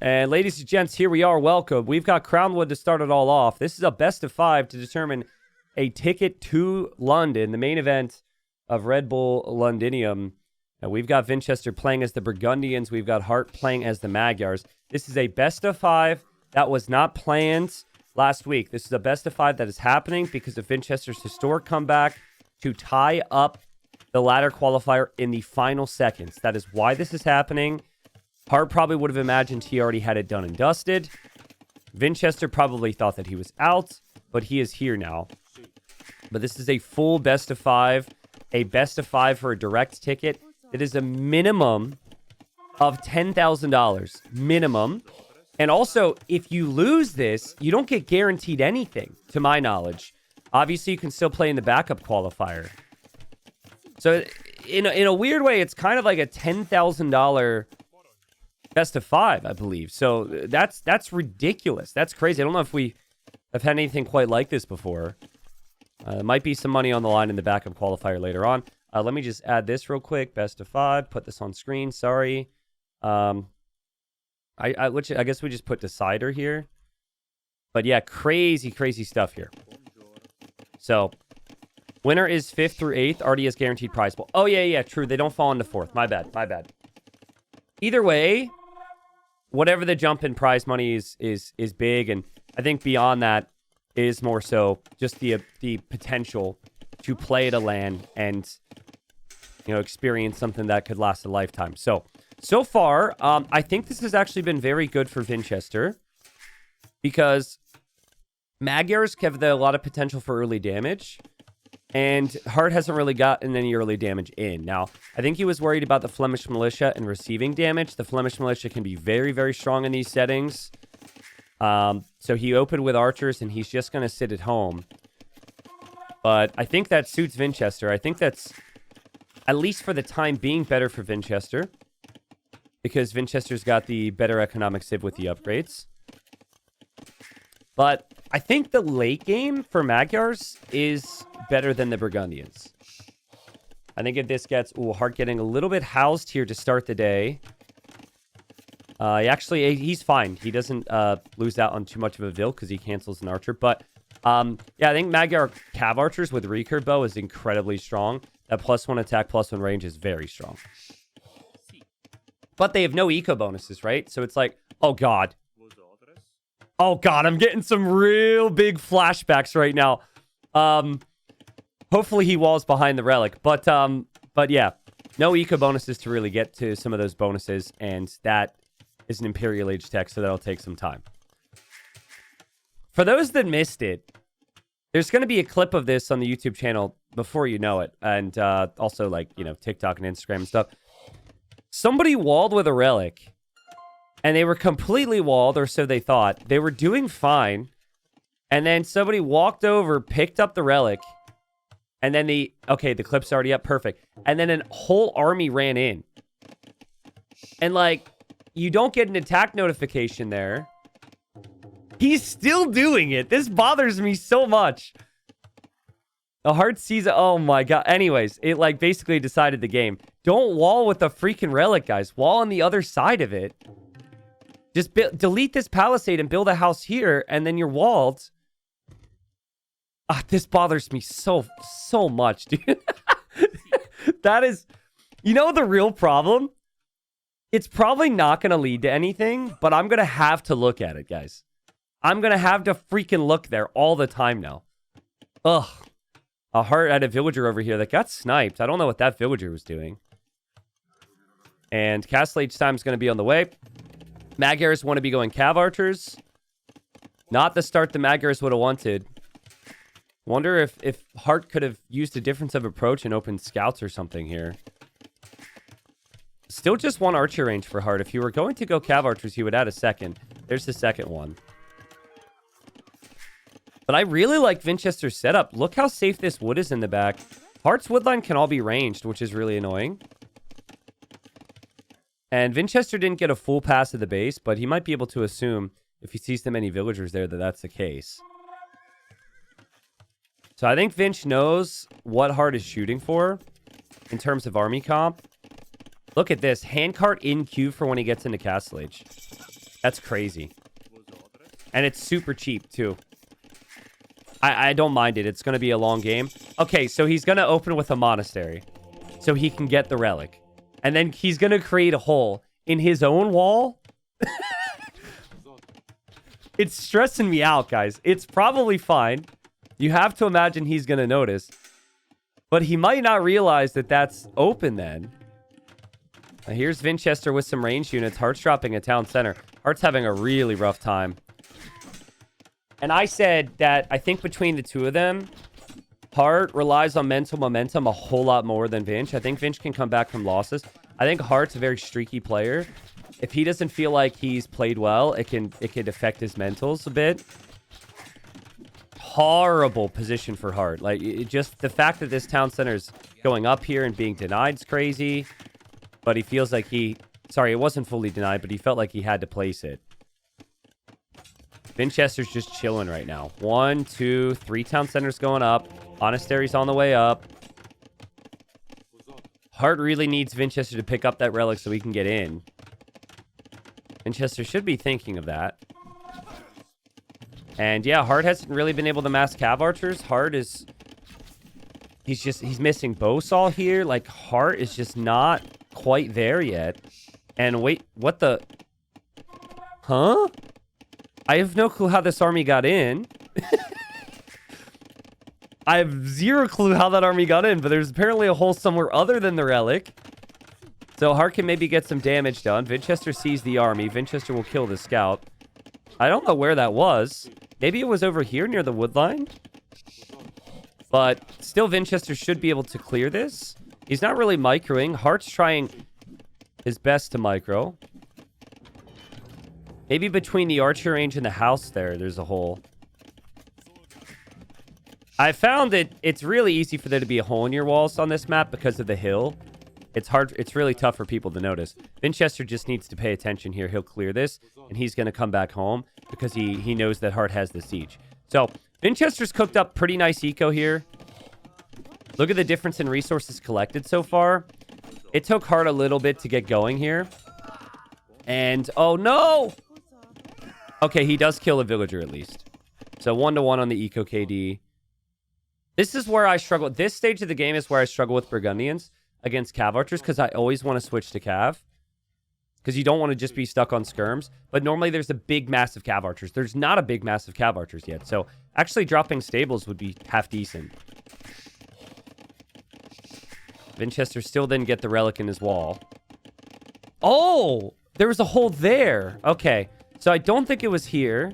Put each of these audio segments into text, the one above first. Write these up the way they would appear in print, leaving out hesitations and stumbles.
And ladies and gents, here we are. Welcome. We've got Crownwood to start it all off. This is a best of 5 to determine a ticket to London, the main event of Red Bull Londinium. And we've got Vinchester playing as the Burgundians. We've got Hearttt playing as the Magyars. This is a best of 5 that was not planned last week. This is a best of 5 that is happening because of Vinchester's historic comeback to tie up the ladder qualifier in the final seconds. That is why this is happening. Hearttt probably would have imagined he already had it done and dusted. Vinchester probably thought that he was out, but he is here now. But this is a full best of 5, a best of 5 for a direct ticket. It is a minimum of $10,000 minimum. And also, if you lose this, you don't get guaranteed anything, to my knowledge. Obviously, you can still play in the backup qualifier. So, in a weird way, it's kind of like a $10,000 best of 5, I believe. So, that's ridiculous. That's crazy. I don't know if we have had anything quite like this before. There might be some money on the line in the backup qualifier later on. Let me just add this real quick. Best of 5. Put this on screen. Sorry. I guess we just put decider here. But yeah, crazy stuff here. So, winner is 5th through 8th. Already has guaranteed prize pool. Oh, yeah, true. They don't fall into 4th. My bad. Either way, whatever the jump in prize money is big. And I think beyond that is more so just the potential to play at a LAN and, experience something that could last a lifetime. So far, I think this has actually been very good for Vinchester because Magyars have a lot of potential for early damage, and Hearttt hasn't really gotten any early damage in. Now, I think he was worried about the Flemish Militia and receiving damage. The Flemish Militia can be very, very strong in these settings. So he opened with archers, and he's just going to sit at home. But I think that suits Vinchester. I think that's, at least for the time being, better for Vinchester, because Vinchester's got the better economic civ with the upgrades. But I think the late game for Magyars is better than the Burgundians. I think if this gets... Hearttt getting a little bit housed here to start the day. He's fine. He doesn't lose out on too much of a Vil because he cancels an archer. But, I think Magyar Cav Archers with recurve bow is incredibly strong. That +1 attack, +1 range is very strong. But they have no eco bonuses, right? So it's like, oh God, I'm getting some real big flashbacks right now. Hopefully he walls behind the relic. But yeah, no eco bonuses to really get to some of those bonuses. And that is an Imperial Age tech, so that'll take some time. For those that missed it, there's going to be a clip of this on the YouTube channel before you know it. And also TikTok and Instagram and stuff. Somebody walled with a relic, and they were completely walled, or so they thought. They were doing fine, and then somebody walked over, picked up the relic, and then the clip's already up, perfect. And then a whole army ran in. And, you don't get an attack notification there. He's still doing it. This bothers me so much. The Hearttt sees it. Oh my God. Anyways, it basically decided the game. Don't wall with the freaking relic, guys. Wall on the other side of it. Just delete this palisade and build a house here, and then you're walled. This bothers me so much, dude. That is... the real problem? It's probably not going to lead to anything, but I'm going to have to look at it, guys. I'm going to have to freaking look there all the time now. Ugh. A Hearttt had a villager over here that got sniped. I don't know what that villager was doing. And Castle Age time is going to be on the way. Magyars want to be going Cav Archers. Not the start the Magyars would have wanted. Wonder if Hearttt could have used a difference of approach and opened scouts or something here. Still just one archer range for Hearttt. If you were going to go Cav Archers, you would add a second. There's the second one. But I really like Vinchester's setup. Look how safe this wood is in the back. Heartt's woodline can all be ranged, which is really annoying. And Vinchester didn't get a full pass of the base, but he might be able to assume, if he sees that many villagers there, that that's the case. So I think Vinch knows what Hearttt is shooting for in terms of army comp. Look at this. Handcart in queue for when he gets into Castle Age. That's crazy. And it's super cheap, too. I don't mind it. It's going to be a long game. Okay, so he's going to open with a monastery. So he can get the relic. And then he's going to create a hole in his own wall. It's stressing me out, guys. It's probably fine. You have to imagine he's going to notice. But he might not realize that that's open then. Now here's Vinchester with some ranged units. Heartt's dropping a town center. Heartt's having a really rough time. And I said that I think between the two of them, Heartt relies on mental momentum a whole lot more than Vinch. I think Vinch can come back from losses. I think Heartt's a very streaky player. If he doesn't feel like he's played well, it can affect his mentals a bit. Horrible position for Heartt. Like, just the fact that this town center is going up here and being denied is crazy. But he feels like sorry, it wasn't fully denied, but he felt like he had to place it. Vinchester's just chilling right now. 1, 2, 3 town centers going up. Monastery's on the way up. Heartt really needs Vinchester to pick up that relic so he can get in. Vinchester should be thinking of that. And yeah, Heartt hasn't really been able to mass cav archers. Heartt is... He's missing bowsaw here. Like, Heartt is just not quite there yet. And wait, what the... Huh? I have no clue how this army got in. I have zero clue how that army got in, but there's apparently a hole somewhere other than the relic. So Heartt can maybe get some damage done. Vinchester sees the army. Vinchester will kill the scout. I don't know where that was. Maybe it was over here near the wood line. But still, Vinchester should be able to clear this. He's not really microing. Heartt's trying his best to micro. Maybe between the archer range and the house there's a hole. I found that it's really easy for there to be a hole in your walls on this map because of the hill. It's really tough for people to notice. Vinchester just needs to pay attention here. He'll clear this, and he's going to come back home because he knows that Heartt has the siege. So, Vinchester's cooked up pretty nice eco here. Look at the difference in resources collected so far. It took Heartt a little bit to get going here. And, oh no! Okay, he does kill a villager at least. So 1-to-1 on the eco KD. This is where I struggle. This stage of the game is where I struggle with Burgundians against cav archers because I always want to switch to cav. Because you don't want to just be stuck on skirms. But normally there's a big mass of cav archers. There's not a big mass of cav archers yet. So actually dropping stables would be half decent. Vinchester still didn't get the relic in his wall. Oh! There was a hole there. Okay. So I don't think it was here.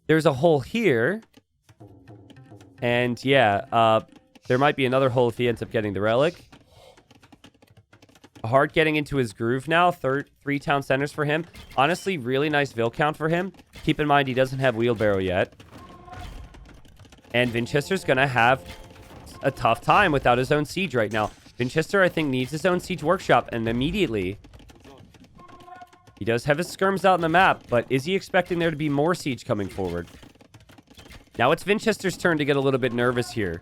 There's a hole here. And yeah, there might be another hole if he ends up getting the relic. Heartt getting into his groove now. 3 town centers for him. Honestly, really nice Vil count for him. Keep in mind, he doesn't have wheelbarrow yet. And Vinchester's going to have a tough time without his own siege right now. Vinchester, I think, needs his own siege workshop. And immediately, he does have his skirms out on the map. But is he expecting there to be more siege coming forward? Now it's Vinchester's turn to get a little bit nervous here.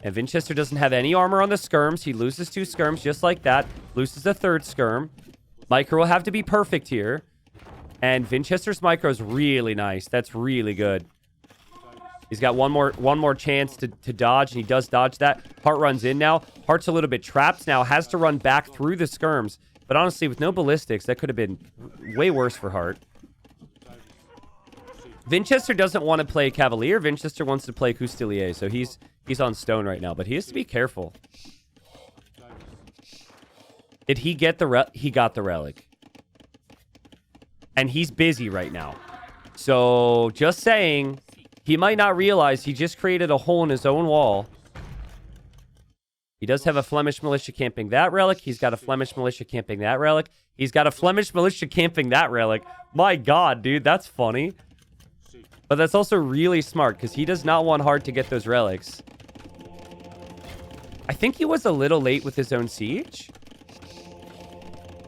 And Vinchester doesn't have any armor on the skirms. He loses 2 skirms just like that. Loses a 3rd skirm. Micro will have to be perfect here. And Vinchester's micro is really nice. That's really good. He's got one more chance to dodge, and he does dodge that. Heartt runs in now. Heartt's a little bit trapped now. Has to run back through the skirms. But honestly, with no ballistics, that could have been way worse for Heartt. Vinchester doesn't want to play Cavalier. Vinchester wants to play Coustilier, so he's on stone right now. But he has to be careful. Did he get the he got the relic. And he's busy right now. So, just saying, he might not realize he just created a hole in his own wall. He does have a Flemish militia camping that relic. He's got a Flemish militia camping that relic. He's got a Flemish militia camping that relic. My God, dude, that's funny. But that's also really smart because he does not want Heartt to get those relics. I think he was a little late with his own siege.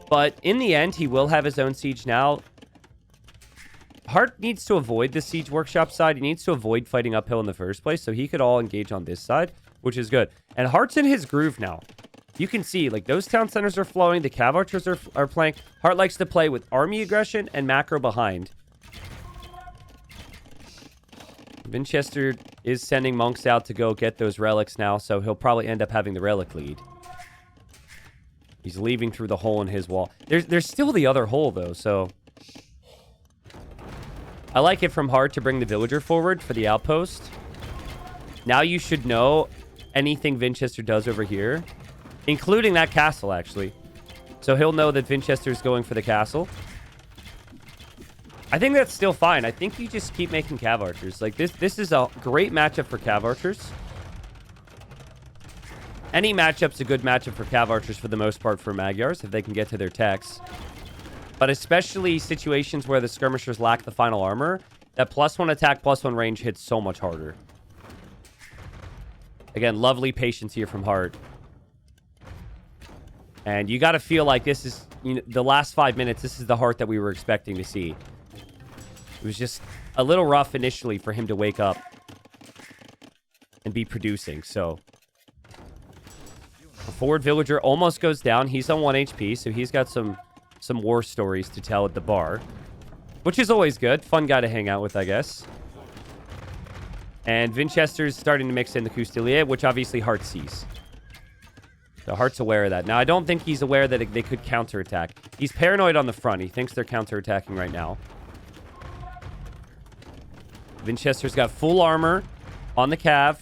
But in the end, he will have his own siege now. Heartt needs to avoid the siege workshop side. He needs to avoid fighting uphill in the first place. So he could all engage on this side, which is good. And Heartt's in his groove now. You can see, like, those town centers are flowing. The cav archers are playing. Hearttt likes to play with army aggression and macro behind. Vinchester is sending monks out to go get those relics now, so he'll probably end up having the relic lead. He's leaving through the hole in his wall. There's still the other hole, though, so... I like it from Hearttt to bring the villager forward for the outpost. Now you should know anything Vinchester does over here, including that castle, actually. So he'll know that Vinchester's going for the castle. I think that's still fine. I think you just keep making cav archers. Like, this is a great matchup for cav archers. Any matchup's a good matchup for cav archers for the most part for Magyars, if they can get to their techs. But especially situations where the skirmishers lack the final armor, that +1 attack, +1 range hits so much harder. Again, lovely patience here from Hearttt. And you got to feel like this is, you know, the last 5 minutes, this is the Hearttt that we were expecting to see. It was just a little rough initially for him to wake up and be producing, so... A forward villager almost goes down. He's on 1 HP, so he's got some war stories to tell at the bar. Which is always good. Fun guy to hang out with, I guess. And Vinchester's starting to mix in the Coustelier, which obviously Hearttt sees. So Heartt's aware of that. Now, I don't think he's aware that they could counterattack. He's paranoid on the front. He thinks they're counterattacking right now. Vinchester's got full armor on the cav.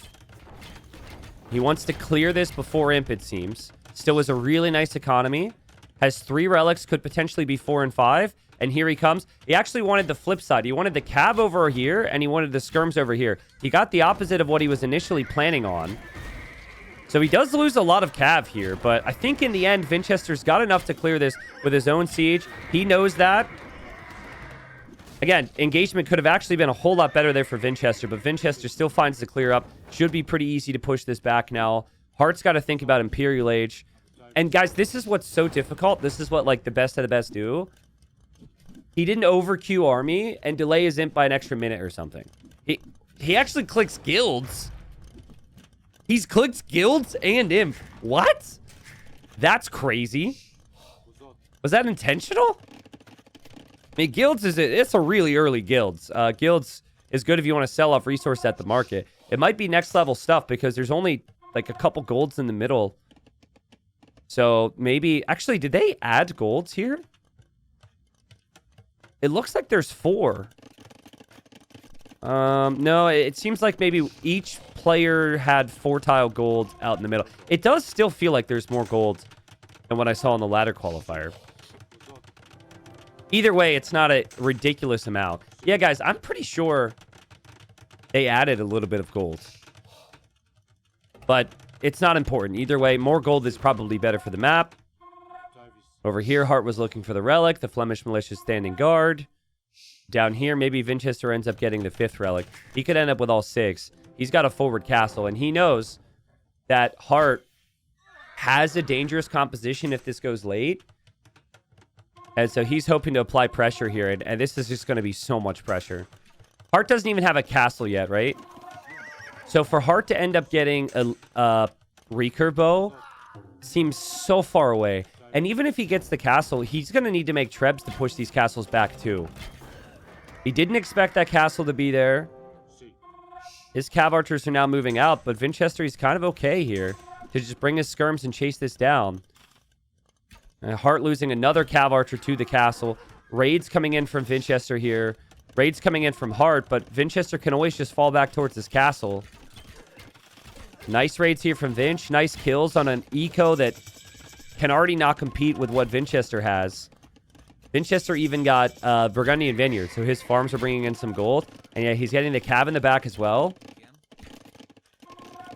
He wants to clear this before imp, it seems. Still has a really nice economy. Has 3 relics, could potentially be 4 and 5. And here he comes. He actually wanted the flip side. He wanted the cav over here, and he wanted the skirms over here. He got the opposite of what he was initially planning on. So he does lose a lot of cav here, but I think in the end, Vinchester's got enough to clear this with his own siege. He knows that. Again, engagement could have actually been a whole lot better there for Vinchester, but Vinchester still finds the clear up. Should be pretty easy to push this back now. Heartt's got to think about Imperial Age. And guys, this is what's so difficult. This is what, like, the best of the best do. He didn't overqueue army and delay his imp by an extra minute or something. He actually clicks guilds. He's clicked guilds and imp. What? That's crazy. Was that intentional? I mean, guilds it's a really early guilds. Guilds is good if you want to sell off resource at the market. It might be next level stuff because there's only like a couple golds in the middle. So maybe, actually, did they add golds here? It looks like there's 4. No, it seems like maybe each player had 4 tile gold out in the middle. It does still feel like there's more gold than what I saw in the ladder qualifier. Either way, it's not a ridiculous amount. Yeah, guys, I'm pretty sure they added a little bit of gold. But it's not important. Either way, more gold is probably better for the map. Over here, Hearttt was looking for the relic. The Flemish militia standing guard. Down here, maybe Vinchester ends up getting the 5th relic. He could end up with all 6. He's got a forward castle, and he knows that Hearttt has a dangerous composition if this goes late. And so he's hoping to apply pressure here, and this is just going to be so much pressure. Hearttt doesn't even have a castle yet, right? So for Hearttt to end up getting a recurve bow seems so far away. And even if he gets the castle, he's going to need to make trebs to push these castles back too. He didn't expect that castle to be there. His cav archers are now moving out, but Vinchester, he's kind of okay here to just bring his skirms and chase this down. And Hearttt losing another cav archer to the castle. Raids coming in from Vinchester here. Raids coming in from Hearttt, but Vinchester can always just fall back towards his castle. Nice raids here from Vinch. Nice kills on an eco that can already not compete with what Vinchester has. Vinchester even got Burgundian vineyards, so his farms are bringing in some gold. And yeah, he's getting the cav in the back as well.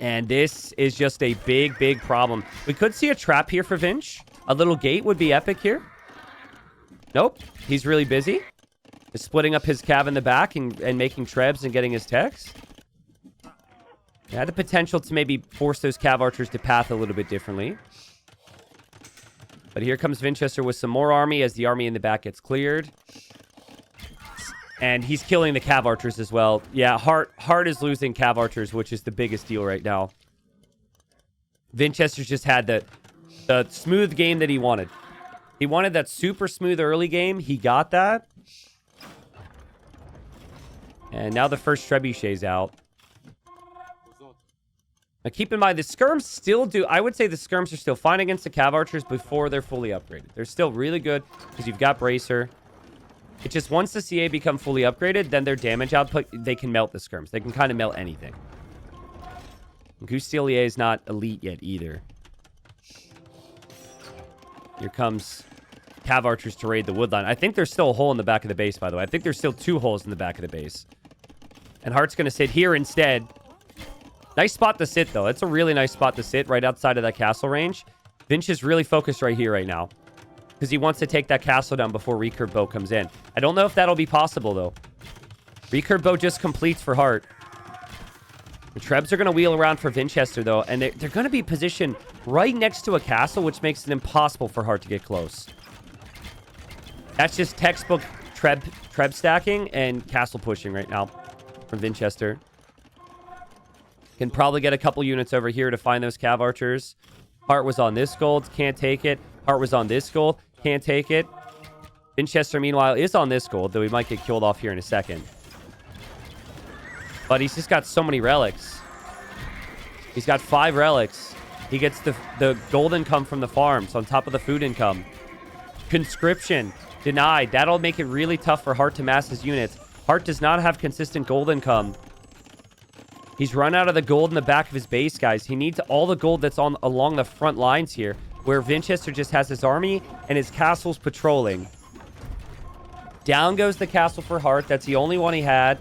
And this is just a big, big problem. We could see a trap here for Vinch. A little gate would be epic here. Nope. He's really busy. He's splitting up his cav in the back and making trebs and getting his techs. He had the potential to maybe force those cav archers to path a little bit differently. But here comes Vinchester with some more army as the army in the back gets cleared. And he's killing the cav archers as well. Yeah, Hearttt is losing cav archers, which is the biggest deal right now. Vinchester's just had the smooth game that he wanted. He wanted that super smooth early game. He got that. And now the first trebuchet's out. Now keep in mind, the skirms still do... I would say the skirms are still fine against the cav archers before they're fully upgraded. They're still really good because you've got bracer. It's just once the CA become fully upgraded, then their damage output, they can melt the skirms. They can kind of melt anything. Goustelier is not elite yet either. Here comes cav archers to raid the woodline. I think there's still a hole in the back of the base, by the way. I think there's still 2 holes in the back of the base. And Heartt's going to sit here instead. Nice spot to sit, though. It's a really nice spot to sit right outside of that castle range. Vinch is really focused right here right now, because he wants to take that castle down before recurve bow comes in. I don't know if that'll be possible, though. Recurve bow just completes for Heartt. The Trebs are going to wheel around for Vinchester, though, and they're going to be positioned right next to a castle, which makes it impossible for Heartt to get close. That's just textbook Treb stacking and castle pushing right now from Vinchester. Can probably get a couple units over here to find those cav archers. Heartt was on this gold, can't take it. Heartt was on this gold, can't take it. Vinchester, meanwhile, is on this gold, though he might get killed off here in a second. But he's just got so many relics. He's got 5 relics. He gets the gold income from the farms on top of the food income. Conscription denied. That'll make it really tough for Heartt to mass his units. Heartt does not have consistent gold income. He's run out of the gold in the back of his base, guys. He needs all the gold that's along the front lines here, where Vinchester just has his army and his castles patrolling. Down goes the castle for Heartt. That's the only one he had.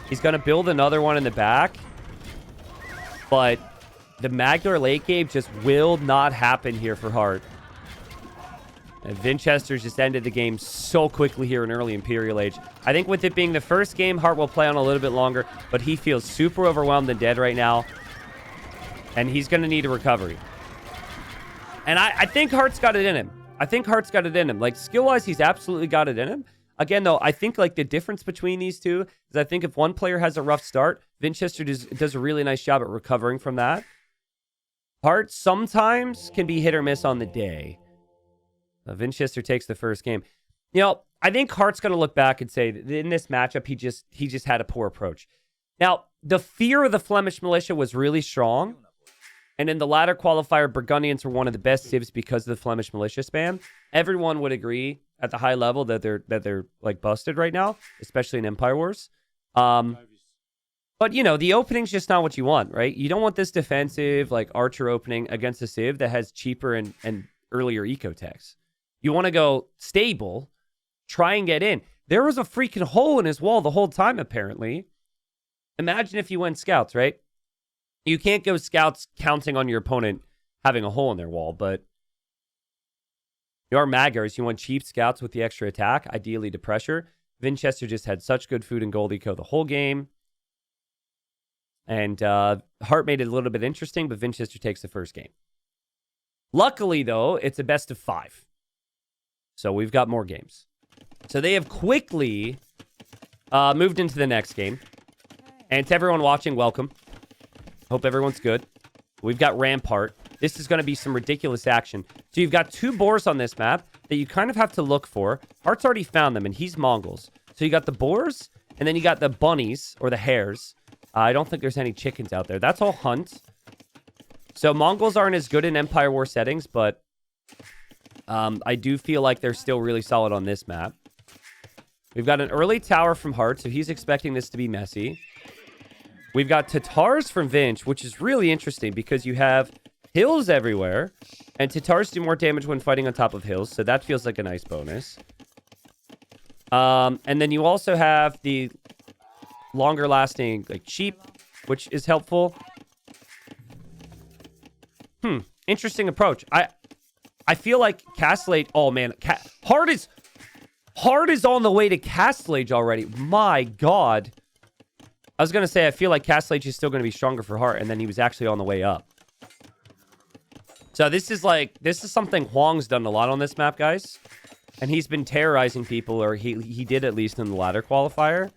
He's going to build another one in the back. But the Magdor late game just will not happen here for Heartt. And Vinchester's just ended the game so quickly here in early Imperial Age. I think with it being the first game, Heartt will play on a little bit longer, but he feels super overwhelmed and dead right now. And he's going to need a recovery. And I think Heartt's got it in him. I think Heartt's got it in him. Like, skill-wise, he's absolutely got it in him. Again, though, I think, like, the difference between these two is I think if one player has a rough start, Vinchester does a really nice job at recovering from that. Heartt sometimes can be hit or miss on the day. Vinchester takes the first game. You know, I think Heartt's going to look back and say that in this matchup, he just had a poor approach. Now, the fear of the Flemish militia was really strong. And in the latter qualifier, Burgundians were one of the best civs because of the Flemish militia spam. Everyone would agree at the high level that they're like busted right now, especially in Empire Wars. But, you know, the opening's just not what you want, right? You don't want this defensive, like, archer opening against a civ that has cheaper and earlier eco techs. You want to go stable, try and get in. There was a freaking hole in his wall the whole time, apparently. Imagine if you went scouts, right? You can't go scouts counting on your opponent having a hole in their wall, but you are Magars. You want cheap scouts with the extra attack, ideally to pressure. Vinchester just had such good food and gold eco the whole game. And Heartt made it a little bit interesting, but Vinchester takes the first game. Luckily, though, it's a best of 5. So we've got more games. So they have quickly moved into the next game. And to everyone watching, welcome. Hope everyone's good. We've got Rampart. This is going to be some ridiculous action. So you've got 2 boars on this map that you kind of have to look for. Heartt's already found them, and he's Mongols. So you got the boars, and then you got the bunnies, or the hares. I don't think there's any chickens out there. That's all hunt. So Mongols aren't as good in Empire War settings, but I do feel like they're still really solid on this map. We've got an early tower from Heartt, so he's expecting this to be messy. We've got Tatars from Vinch, which is really interesting because you have hills everywhere, and Tatars do more damage when fighting on top of hills, so that feels like a nice bonus. And then you also have the longer-lasting like sheep, which is helpful. Interesting approach. I feel like Castle Age... Oh, man. Heartt is on the way to Castle Age already. My God. I was going to say, I feel like Castle Age is still going to be stronger for Heartt, and then he was actually on the way up. So this is something Huang's done a lot on this map, guys. And he's been terrorizing people, or he did at least in the ladder qualifier.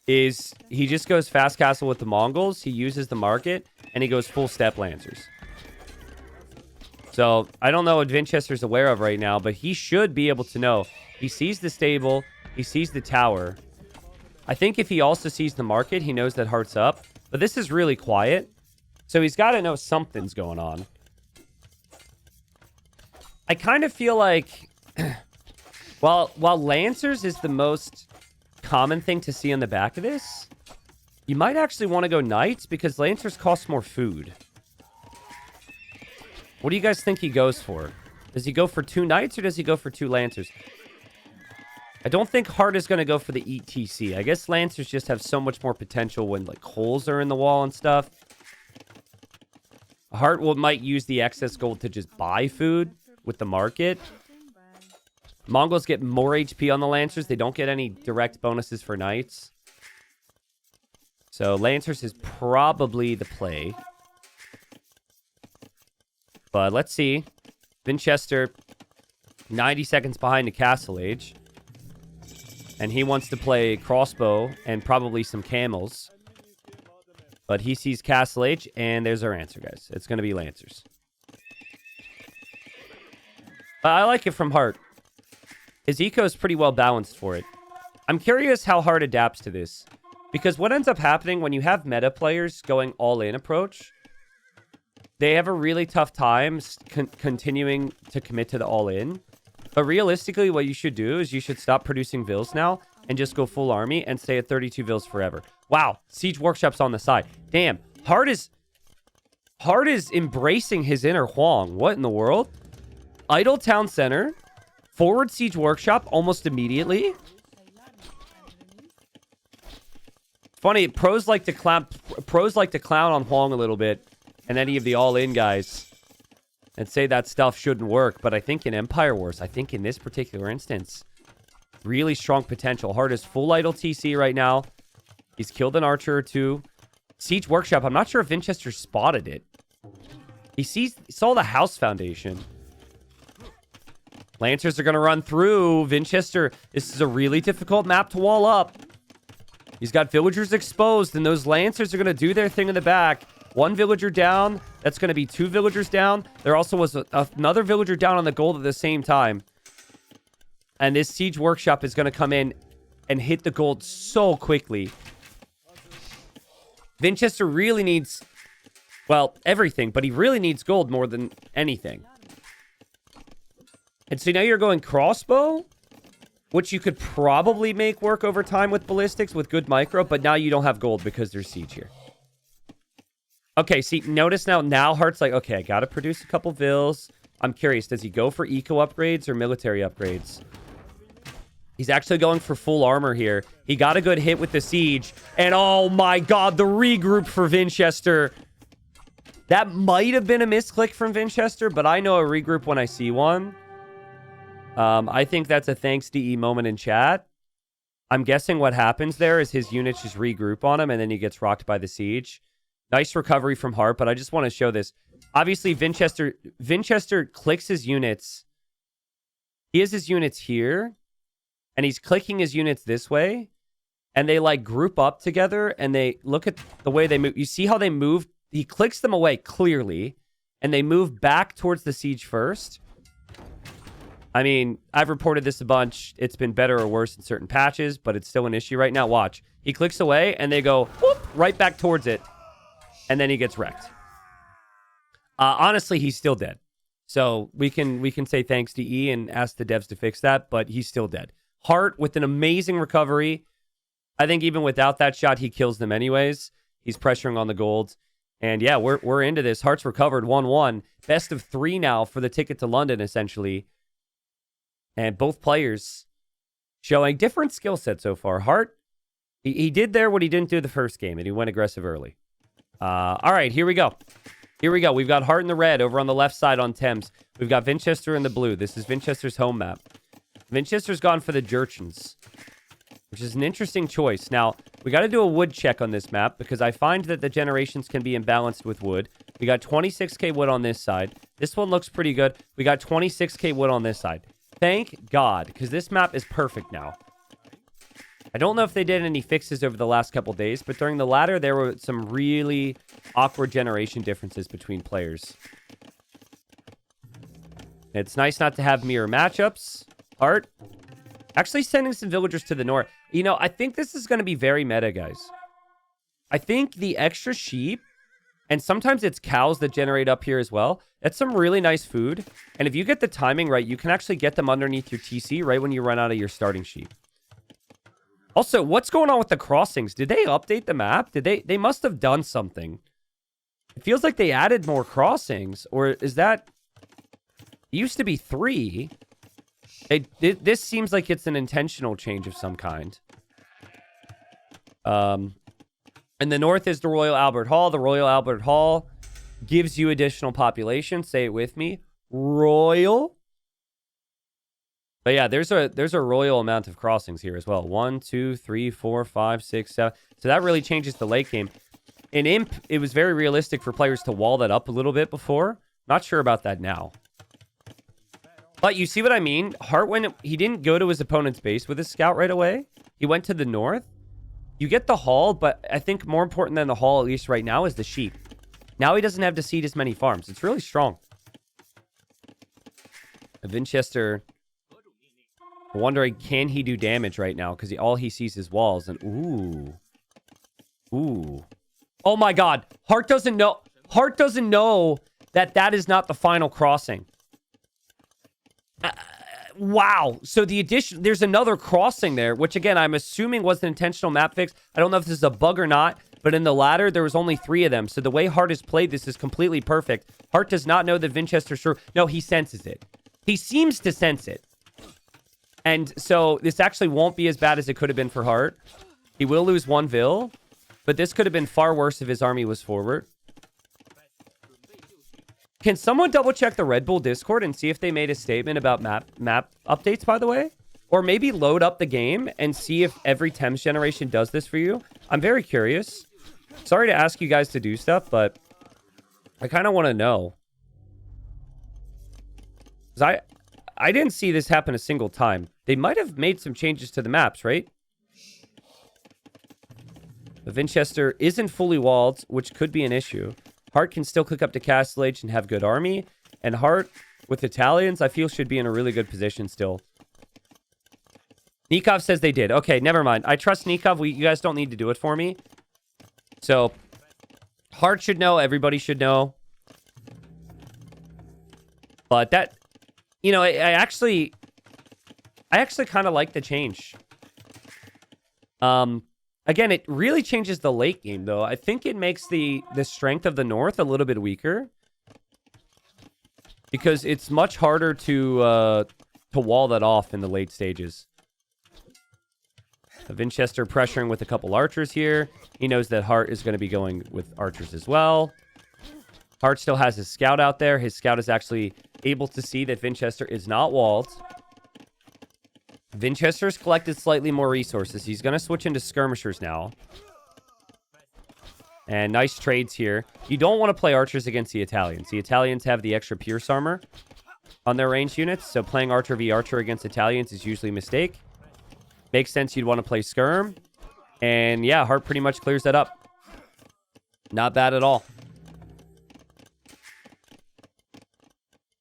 Is he just goes fast castle with the Mongols, he uses the market, and he goes full step lancers. So I don't know what Vinchester's aware of right now, but he should be able to know. He sees the stable. He sees the tower. I think if he also sees the market, he knows that Heartt's up. But this is really quiet. So he's got to know something's going on. I kind of feel like... while Lancers is the most common thing to see on the back of this, you might actually want to go Knights because Lancers cost more food. What do you guys think he goes for? Does he go for 2 Knights or does he go for 2 Lancers? I don't think Heartt is going to go for the ETC. I guess Lancers just have so much more potential when like holes are in the wall and stuff. Heartt might use the excess gold to just buy food with the market. Mongols get more HP on the Lancers. They don't get any direct bonuses for Knights. So Lancers is probably the play. But let's see. Vinchester, 90 seconds behind the Castle Age. And he wants to play crossbow and probably some camels. But he sees Castle Age, and there's our answer, guys. It's going to be Lancers. I like it from Heartt. His eco is pretty well balanced for it. I'm curious how Heartt adapts to this. Because what ends up happening when you have meta players going all-in approach, they have a really tough time continuing to commit to the all-in. But realistically, what you should do is you should stop producing vills now and just go full army and stay at 32 vills forever. Wow, Siege Workshop's on the side. Damn, Heartt is embracing his inner Huang. What in the world? Idle Town Center, forward Siege Workshop almost immediately. Funny, pros like to clown on Huang a little bit, and any of the all-in guys, and say that stuff shouldn't work. But I think in Empire Wars, I think in this particular instance, really strong potential. Heartt is full idle TC right now. He's killed an archer or 2. Siege Workshop, I'm not sure if Vinchester spotted it. He saw the house foundation. Lancers are going to run through. Vinchester, this is a really difficult map to wall up. He's got villagers exposed, and those Lancers are going to do their thing in the back. 1 villager down. That's going to be 2 villagers down. There also was another villager down on the gold at the same time. And this Siege Workshop is going to come in and hit the gold so quickly. Vinchester really needs, well, everything, but he really needs gold more than anything. And so now you're going crossbow, which you could probably make work over time with ballistics with good micro, but now you don't have gold because there's siege here. Okay, see, notice now Heartt's like, okay, I gotta produce a couple vills. I'm curious, does he go for eco upgrades or military upgrades? He's actually going for full armor here. He got a good hit with the siege. And oh my god, the regroup for Vinchester. That might have been a misclick from Vinchester, but I know a regroup when I see one. I think that's a thanks DE moment in chat. I'm guessing what happens there is his units just regroup on him, and then he gets rocked by the siege. Nice recovery from Heartt, but I just want to show this. Obviously, Vinchester clicks his units. He has his units here, and he's clicking his units this way, and they, like, group up together, and they look at the way they move. You see how they move? He clicks them away, clearly, and they move back towards the siege first. I mean, I've reported this a bunch. It's been better or worse in certain patches, but it's still an issue right now. Watch. He clicks away, and they go whoop, right back towards it, and then he gets wrecked. Honestly, he's still dead. So we can say thanks to E and ask the devs to fix that, but he's still dead. Heartt with an amazing recovery. I think even without that shot, he kills them anyways. He's pressuring on the gold. And yeah, we're into this. Heartt's recovered 1-1. Best of 3 now for the ticket to London, essentially. And both players showing different skill sets so far. Heartt, he did there what he didn't do the first game, and he went aggressive early. All right, here we go. Here we go. We've got Heartt in the red over on the left side on Thames. We've got Vinchester in the blue. This is Vinchester's home map. Vinchester's gone for the Jurchens, which is an interesting choice. Now, we got to do a wood check on this map because I find that the generations can be imbalanced with wood. We got 26k wood on this side. This one looks pretty good. We got 26k wood on this side. Thank God, because this map is perfect now. I don't know if they did any fixes over the last couple days, but during the ladder, there were some really awkward generation differences between players. It's nice not to have mirror matchups. Hearttt actually sending some villagers to the north. You know, I think this is going to be very meta, guys. I think the extra sheep, and sometimes it's cows that generate up here as well. That's some really nice food. And if you get the timing right, you can actually get them underneath your TC right when you run out of your starting sheep. Also, what's going on with the crossings? Did they update the map? They must have done something. It feels like they added more crossings. Or is that... It used to be 3. This seems like it's an intentional change of some kind. In the north is the Royal Albert Hall. The Royal Albert Hall gives you additional population. Say it with me. Royal. But yeah, there's a royal amount of crossings here as well. 1, 2, 3, 4, 5, 6, 7. So that really changes the late game. In Imp, it was very realistic for players to wall that up a little bit before. Not sure about that now. But you see what I mean? Hearttt, he didn't go to his opponent's base with his scout right away. He went to the north. You get the hall, but I think more important than the hall, at least right now, is the sheep. Now he doesn't have to seed as many farms. It's really strong. Vinchester... wondering, can he do damage right now? Because all he sees is walls. And ooh. Oh my god. Hearttt doesn't know. Hearttt doesn't know that is not the final crossing. Wow. So the addition, there's another crossing there, which again, I'm assuming was an intentional map fix. I don't know if this is a bug or not, but in the ladder, there was only 3 of them. So the way Hearttt has played this is completely perfect. Hearttt does not know that Vinchester's sure. No, he senses it. He seems to sense it. And so this actually won't be as bad as it could have been for Hearttt. He will lose 1 Vill, but this could have been far worse if his army was forward. Can someone double check the Red Bull Discord and see if they made a statement about map updates, by the way? Or maybe load up the game and see if every Thames generation does this for you. I'm very curious. Sorry to ask you guys to do stuff, but I kind of want to know. Because I didn't see this happen a single time. They might have made some changes to the maps, right? The Vinchester isn't fully walled, which could be an issue. Hearttt can still click up to Castle Age and have good army. And Hearttt, with Italians, I feel should be in a really good position still. Nikov says they did. Okay, never mind. I trust Nikov. You guys don't need to do it for me. So, Hearttt should know. Everybody should know. But that... You know, I actually kind of like the change. Again, it really changes the late game, though. I think it makes the strength of the north a little bit weaker. Because it's much harder to wall that off in the late stages. Vinchester pressuring with a couple archers here. He knows that Hearttt is going to be going with archers as well. Hearttt still has his scout out there. His scout is actually able to see that Vinchester is not walled. Vinchester's collected slightly more resources. He's going to switch into skirmishers now. And nice trades here. You don't want to play archers against the Italians. The Italians have the extra pierce armor on their ranged units. So playing archer v archer against Italians is usually a mistake. Makes sense you'd want to play skirm. And yeah, Hearttt pretty much clears that up. Not bad at all.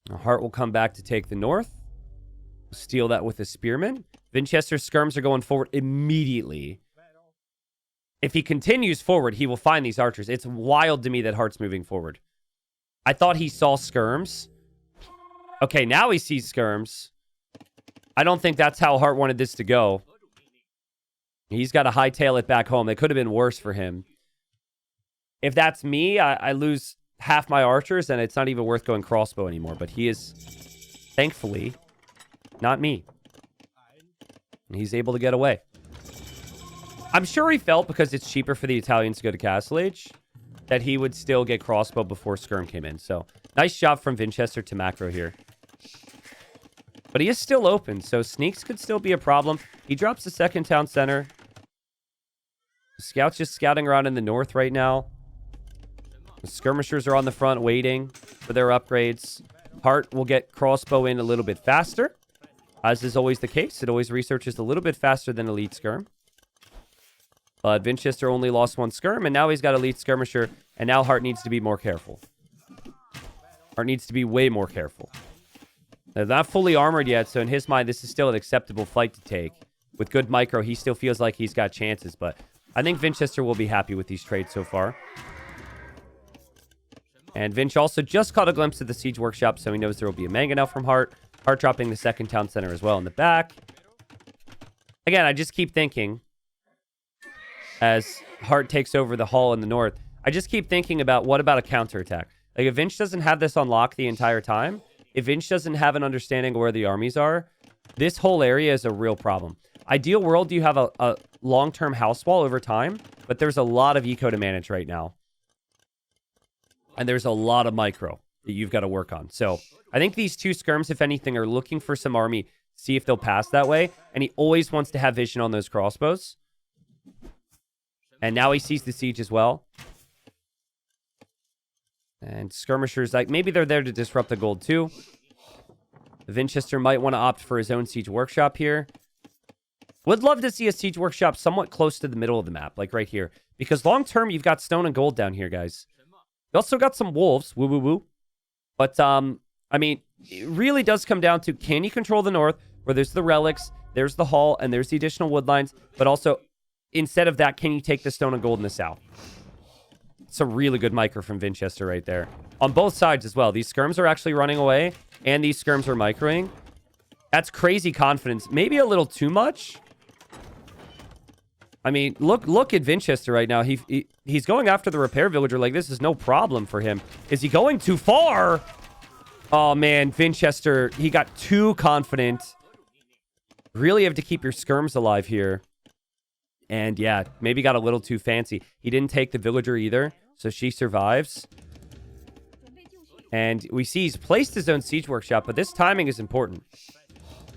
Hearttt will come back to take the north. Steal that with a spearman. Vinchester's skirms are going forward immediately. If he continues forward, he will find these archers. It's wild to me that Heartt's moving forward. I thought he saw skirms. Okay, now he sees skirms. I don't think that's how Hearttt wanted this to go. He's got to hightail it back home. It could have been worse for him. If that's me, I lose half my archers, and it's not even worth going crossbow anymore. But he is, thankfully, not me. And he's able to get away. I'm sure he felt, because it's cheaper for the Italians to go to Castle Age, that he would still get crossbow before skirm came in. So, nice job from Vinchester to macro here. But he is still open, so sneaks could still be a problem. He drops the second town center. The scout's just scouting around in the north right now. The skirmishers are on the front waiting for their upgrades. Hearttt will get crossbow in a little bit faster. As is always the case, it always researches a little bit faster than elite skirm. But Vinchester only lost 1 skirm, and now he's got elite skirmisher, and now Hearttt needs to be more careful. Hearttt needs to be way more careful. They're not fully armored yet, so in his mind, this is still an acceptable fight to take. With good micro, he still feels like he's got chances, but I think Vinchester will be happy with these trades so far. And Vinch also just caught a glimpse of the Siege Workshop, so he knows there will be a mangonel from Heartt. Heartt dropping the second town center as well in the back. Again, I just keep thinking, as Heartt takes over the hall in the north, I just keep thinking about what about a counterattack? Like, if Vinch doesn't have this on lock the entire time, if Vinch doesn't have an understanding of where the armies are, this whole area is a real problem. Ideal world, you have a long-term house wall over time, but there's a lot of eco to manage right now. And there's a lot of micro that you've got to work on. So I think these two skirms, if anything, are looking for some army, see if they'll pass that way. And he always wants to have vision on those crossbows. And now he sees the siege as well. And skirmishers, like, maybe they're there to disrupt the gold too. Vinchester might want to opt for his own siege workshop here. Would love to see a siege workshop somewhat close to the middle of the map, like right here. Because long term, you've got stone and gold down here, guys. You also got some wolves. Woo, woo, woo. But, I mean, it really does come down to, can you control the north, where there's the relics, there's the hall, and there's the additional wood lines. But also, instead of that, can you take the stone and gold in the south? It's a really good micro from Vinchester right there. On both sides as well. These skirms are actually running away, and these skirms are microing. That's crazy confidence. Maybe a little too much. I mean, look at Vinchester right now. He's going after the repair villager like this is no problem for him. Is he going too far? Oh, man, Vinchester, he got too confident. Really have to keep your skirms alive here. And yeah, maybe got a little too fancy. He didn't take the villager either, so she survives. And we see he's placed his own siege workshop, but this timing is important.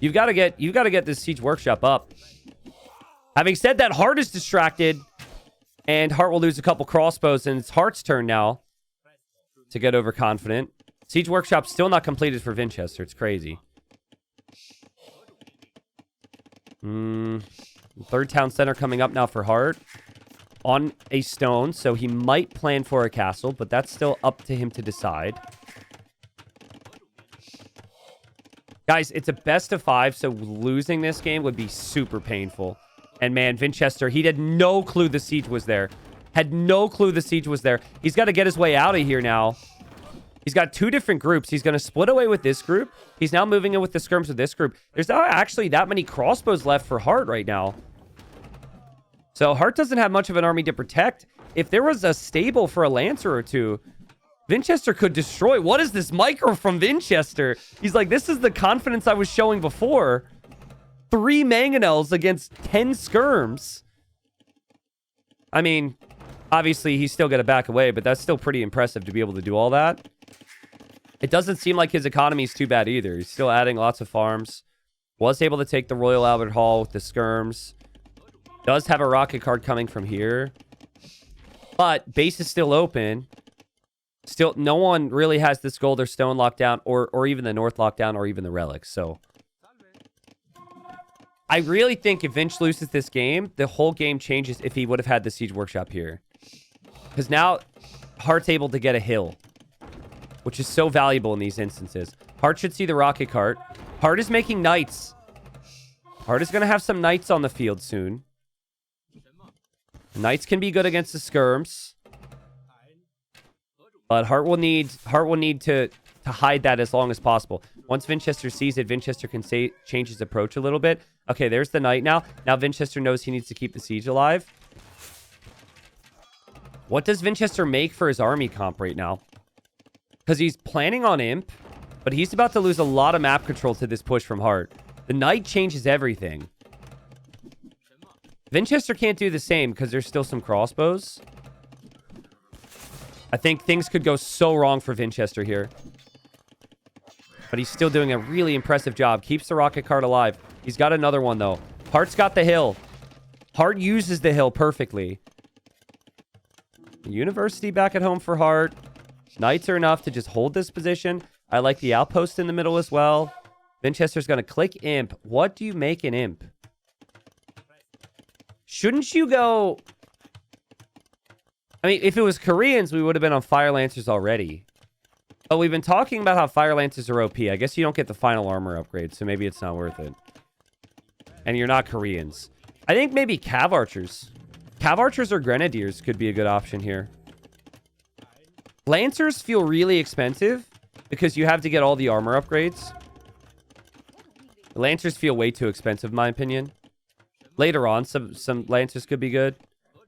You've got to get this siege workshop up. Having said that, Heartt is distracted, and Heartt will lose a couple crossbows, and it's Heartt's turn now to get overconfident. Siege workshop still not completed for Vinchester. It's crazy. Third town center coming up now for Heartt. On a stone, so he might plan for a castle, but that's still up to him to decide. Guys, it's a best of 5, so losing this game would be super painful. And man, Vinchester, he had no clue the siege was there. Had no clue the siege was there. He's got to get his way out of here now. He's got two different groups. He's going to split away with this group. He's now moving in with the skirms with this group. There's not actually that many crossbows left for Heartt right now. So Heartt doesn't have much of an army to protect. If there was a stable for a lancer or two, Vinchester could destroy. What is this micro from Vinchester? He's like, this is the confidence I was showing before. 3 mangonels against 10 skirms. I mean, obviously he's still got to back away, but that's still pretty impressive to be able to do all that. It doesn't seem like his economy is too bad either. He's still adding lots of farms. Was able to take the Royal Albert Hall with the skirms. Does have a rocket card coming from here. But base is still open. Still, no one really has this gold or stone locked down, or even the north locked down, or even the relics. So I really think if Vinch loses this game, the whole game changes if he would have had the siege workshop here. Because now Heartt's able to get a hill, which is so valuable in these instances. Heartt should see the rocket cart. Heartt is making knights. Heartt is going to have some knights on the field soon. Knights can be good against the skirms. But Heartt will need to hide that as long as possible. Once Vinchester sees it, Vinchester can change his approach a little bit. Okay, there's the knight now. Now Vinchester knows he needs to keep the siege alive. What does Vinchester make for his army comp right now? Because he's planning on imp, but he's about to lose a lot of map control to this push from Heartt. The knight changes everything. Vinchester can't do the same because there's still some crossbows. I think things could go so wrong for Vinchester here. But he's still doing a really impressive job. Keeps the rocket cart alive. He's got another one, though. Heartt's got the hill. Heartt uses the hill perfectly. University back at home for Heartt. Knights are enough to just hold this position. I like the outpost in the middle as well. Vinchester's going to click imp. What do you make an imp? Shouldn't you go... I mean, if it was Koreans, we would have been on Fire Lancers already. But we've been talking about how Fire Lances are OP. I guess you don't get the final armor upgrade, so maybe it's not worth it. And you're not Koreans. I think maybe Cav Archers. Cav Archers or Grenadiers could be a good option here. Lancers feel really expensive because you have to get all the armor upgrades. Lancers feel way too expensive, in my opinion. Later on, some Lancers could be good.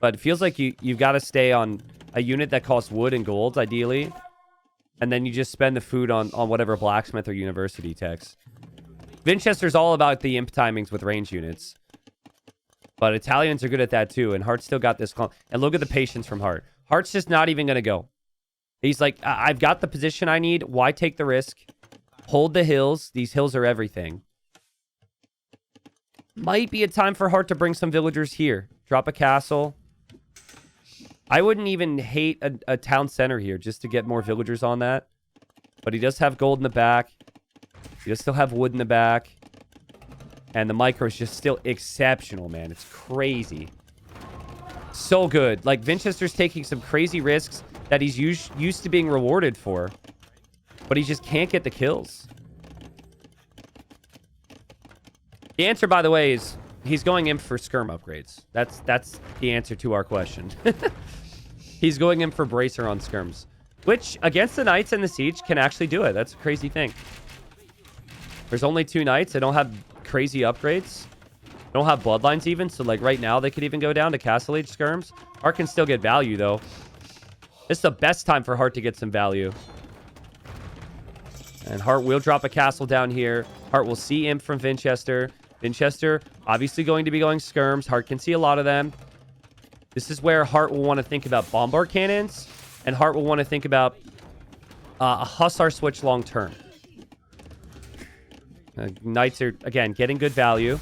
But it feels like you've got to stay on a unit that costs wood and gold, ideally. And then you just spend the food on whatever blacksmith or university techs. Vinchester's all about the imp timings with range units. But Italians are good at that too. And Heartt's still got this. And look at the patience from Heartt. Heartt's just not even going to go. He's like, I've got the position I need. Why take the risk? Hold the hills. These hills are everything. Might be a time for Heartt to bring some villagers here. Drop a castle. I wouldn't even hate a town center here just to get more villagers on that. But he does have gold in the back. He does still have wood in the back. And the micro is just still exceptional, man. It's crazy. So good. Like, Vinchester's taking some crazy risks that he's used to being rewarded for. But he just can't get the kills. The answer, by the way, is he's going in for skirm upgrades. That's the answer to our question. He's going in for bracer on skirms. Which, against the knights and the siege, can actually do it. That's a crazy thing. There's only 2 knights. They don't have crazy upgrades. They don't have bloodlines even. So, like, right now, they could even go down to Castle Age skirms. Heartt can still get value, though. This is the best time for Heartt to get some value. And Heartt will drop a castle down here. Heartt will see imp from Vinchester. Vinchester, obviously going to be going skirms. Heartt can see a lot of them. This is where Heartt will want to think about bombard cannons. And Heartt will want to think about a hussar switch long term. Knights are, again, getting good value.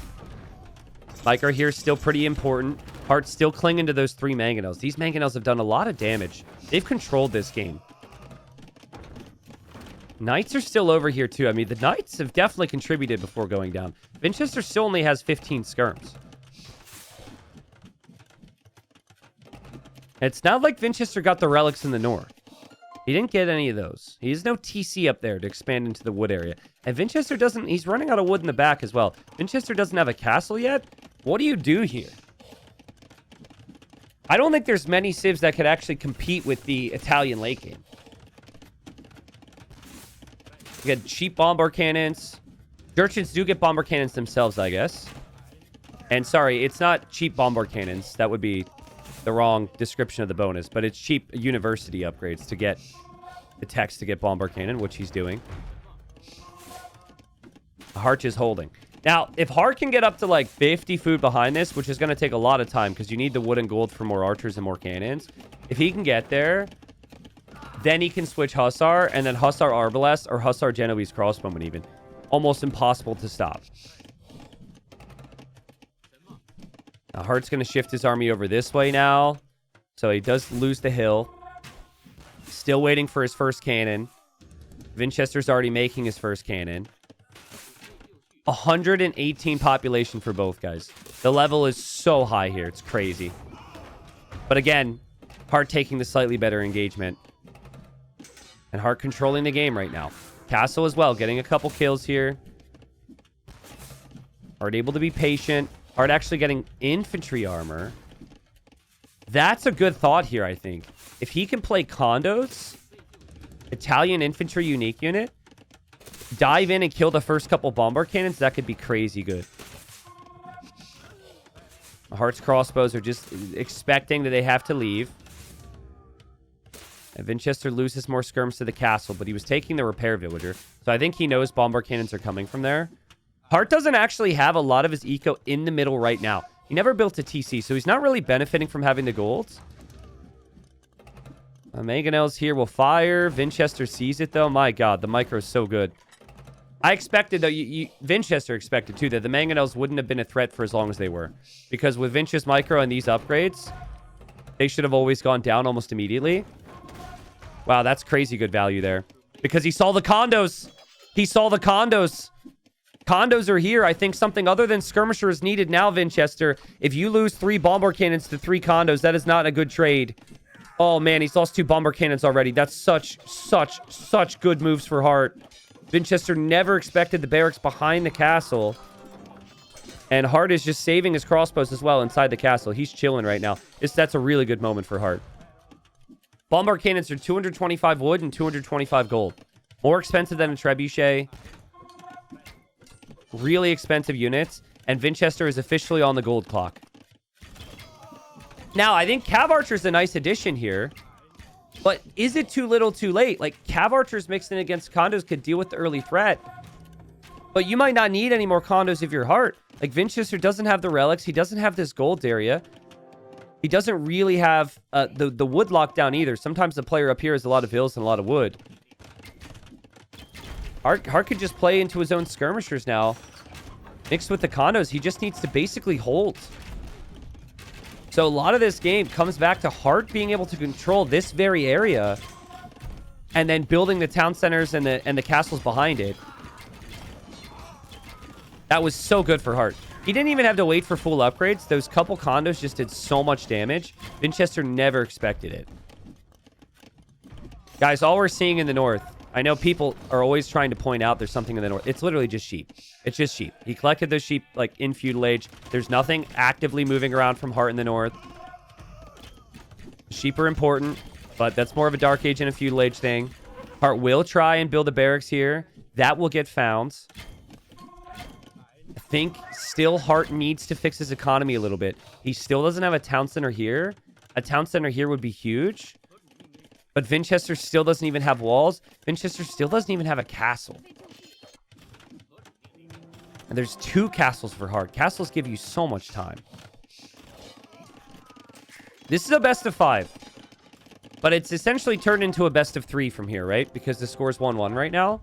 Micro here is still pretty important. Heartt's still clinging to those 3 mangonels. These mangonels have done a lot of damage. They've controlled this game. Knights are still over here, too. I mean, the Knights have definitely contributed before going down. Vinchester still only has 15 skirms. It's not like Vinchester got the relics in the north. He didn't get any of those. He has no TC up there to expand into the wood area. And Vinchester doesn't... He's running out of wood in the back as well. Vinchester doesn't have a castle yet. What do you do here? I don't think there's many civs that could actually compete with the Italian late game. You get cheap bombard cannons. Jurchens do get bombard cannons themselves, I guess. And sorry, it's not cheap bombard cannons. That would be the wrong description of the bonus. But it's cheap university upgrades to get the text to get bombard cannon, which he's doing. Heartt is holding. Now, if Heartt can get up to like 50 food behind this, which is going to take a lot of time because you need the wood and gold for more archers and more cannons. If he can get there... Then he can switch Hussar, and then Hussar Arbalest or Hussar Genoese Crossbowman even. Almost impossible to stop. Now, Heartt's going to shift his army over this way now. So he does lose the hill. Still waiting for his first cannon. Vinchester's already making his first cannon. 118 population for both guys. The level is so high here. It's crazy. But again, Heartt taking the slightly better engagement. And Heartt controlling the game right now. Castle as well, getting a couple kills here. Heartt able to be patient. Heartt actually getting infantry armor. That's a good thought here, I think. If he can play condos, Italian infantry unique unit, dive in and kill the first couple bombard cannons, that could be crazy good. Heartt's crossbows are just expecting that they have to leave. And Vinchester loses more skirms to the castle, but he was taking the repair villager. So I think he knows bombard cannons are coming from there. Heartt doesn't actually have a lot of his eco in the middle right now. He never built a TC, so he's not really benefiting from having the golds. Mangonels here will fire. Vinchester sees it, though. My God, the micro is so good. I expected, though, Vinchester expected, too, that the Mangonels wouldn't have been a threat for as long as they were. Because with Vinch's micro and these upgrades, they should have always gone down almost immediately. Wow, that's crazy good value there. Because he saw the condos. He saw the condos. Condos are here. I think something other than skirmisher is needed now, Vinchester. If you lose 3 bombard cannons to 3 condos, that is not a good trade. Oh, man, he's lost 2 bomber cannons already. That's such good moves for Hearttt. Vinchester never expected the barracks behind the castle. And Hearttt is just saving his crossbows as well inside the castle. He's chilling right now. That's a really good moment for Hearttt. Bomber cannons are 225 wood and 225 gold. More expensive than a trebuchet. Really expensive units. And Vinchester is officially on the gold clock. Now, I think Cav Archer's a nice addition here. But is it too little too late? Like, Cav Archers mixed in against condos could deal with the early threat. But you might not need any more condos if you're Hearttt. Like, Vinchester doesn't have the relics. He doesn't have this gold area. He doesn't really have the wood lockdown either. Sometimes the player up here has a lot of hills and a lot of wood. Hearttt could just play into his own skirmishers now. Mixed with the condos, he just needs to basically hold. So a lot of this game comes back to Hearttt being able to control this very area and then building the town centers and the castles behind it. That was so good for Hearttt. He didn't even have to wait for full upgrades. Those couple condos just did so much damage. Vinchester never expected it. Guys, all we're seeing in the north, I know people are always trying to point out there's something in the north. It's literally just sheep. It's just sheep. He collected those sheep like in feudal age. There's nothing actively moving around from Hearttt in the north. Sheep are important, but that's more of a dark age and a feudal age thing. Hearttt will try and build a barracks here. That will get found. I think still Hearttt needs to fix his economy a little bit. He still doesn't have a town center here. A town center here would be huge. But Vinchester still doesn't even have walls. Vinchester still doesn't even have a castle. And there's 2 castles for Hearttt. Castles give you so much time. This is a best of 5. But it's essentially turned into a best of 3 from here, right? Because the score's 1-1 right now.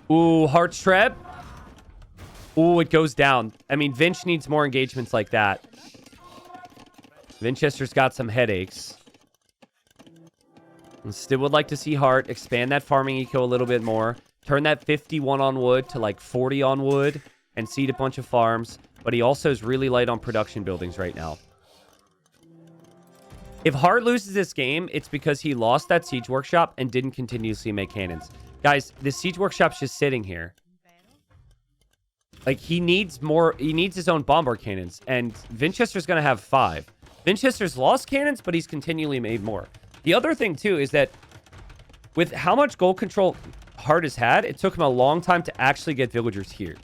Ooh, Heartt's Treb. Ooh, it goes down. I mean, Vinch needs more engagements like that. Vinchester's got some headaches. And still would like to see Hearttt expand that farming eco a little bit more. Turn that 51 on wood to like 40 on wood. And seed a bunch of farms. But he also is really light on production buildings right now. If Hearttt loses this game, it's because he lost that siege workshop and didn't continuously make cannons. Guys, the siege workshop's just sitting here. Like, he needs more. He needs his own bomber cannons. And Vinchester's going to have 5. Vinchester's lost cannons, but he's continually made more. The other thing, too, is that with how much gold control Hearttt has had, it took him a long time to actually get villagers here.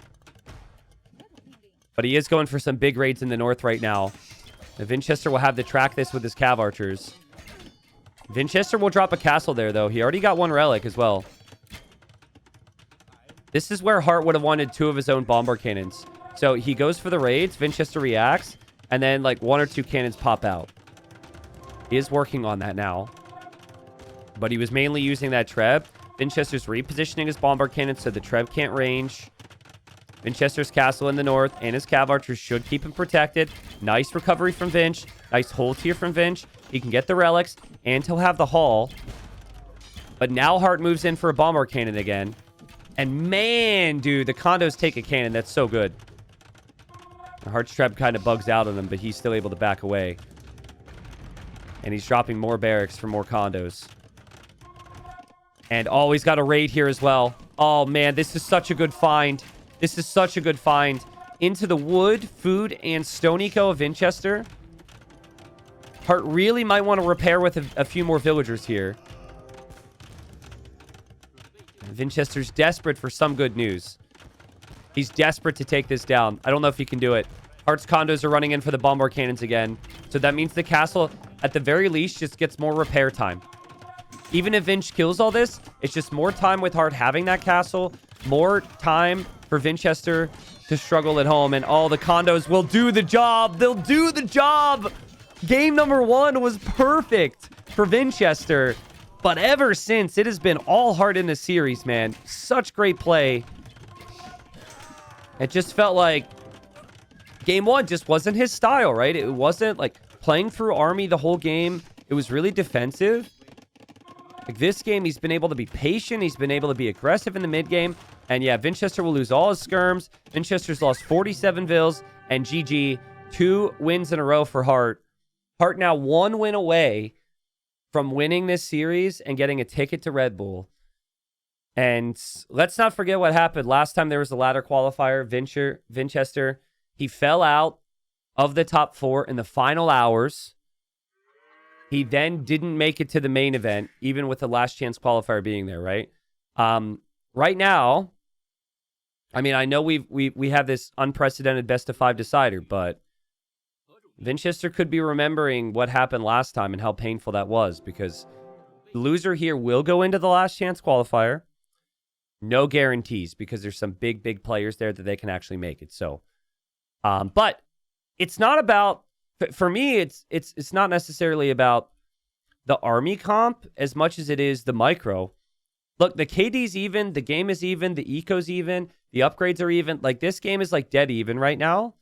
But he is going for some big raids in the north right now. And Vinchester will have to track this with his Cav Archers. Vinchester will drop a castle there, though. He already got 1 relic as well. This is where Hearttt would have wanted 2 of his own bomber cannons. So he goes for the raids, Vinchester reacts, and then like 1 or 2 cannons pop out. He is working on that now. But he was mainly using that Treb. Vinchester's repositioning his bomber cannons so the Treb can't range. Vinchester's castle in the north and his Cav Archers should keep him protected. Nice recovery from Vinch. Nice hold here from Vinch. He can get the relics and he'll have the hall. But now Hearttt moves in for a bomber cannon again. And man, dude, the condos take a cannon. That's so good. Heartt's Treb kind of bugs out on him, but he's still able to back away. And he's dropping more barracks for more condos. And oh, he's got a raid here as well. Oh, man, this is such a good find. This is such a good find. Into the wood, food, and stone eco of Vinchester. Hearttt really might want to repair with a few more villagers here. Vinchester's desperate for some good news. He's desperate to take this down. I don't know if he can do it. Heartt's condos are running in for the bomber cannons again. So that means the castle, at the very least, just gets more repair time. Even if Vinch kills all this, it's just more time with Hearttt having that castle. More time for Vinchester to struggle at home. And all the condos will do the job. They'll do the job. Game number 1 was perfect for Vinchester. But ever since, it has been all Hearttt in the series, man. Such great play. It just felt like game 1 just wasn't his style, right? It wasn't like playing through army the whole game. It was really defensive. Like this game, he's been able to be patient. He's been able to be aggressive in the mid game. And yeah, Vinchester will lose all his skirms. Vinchester's lost 47 vills. And GG, 2 wins in a row for Hearttt. Hearttt now 1 win away from winning this series and getting a ticket to Red Bull. And let's not forget what happened last time there was a ladder qualifier. Vinchester, he fell out of the top 4 in the final hours. He then didn't make it to the main event, even with the last chance qualifier being there, right? Right now, I mean, I know we have this unprecedented best of 5 decider, but Vinchester could be remembering what happened last time and how painful that was, because the loser here will go into the last chance qualifier. No guarantees, because there's some big players there that they can actually make it. So, but it's not about, for me, it's not necessarily about the army comp as much as it is the micro. Look, the KD's even, the game is even, the eco's even, the upgrades are even. Like, this game is like dead even right now.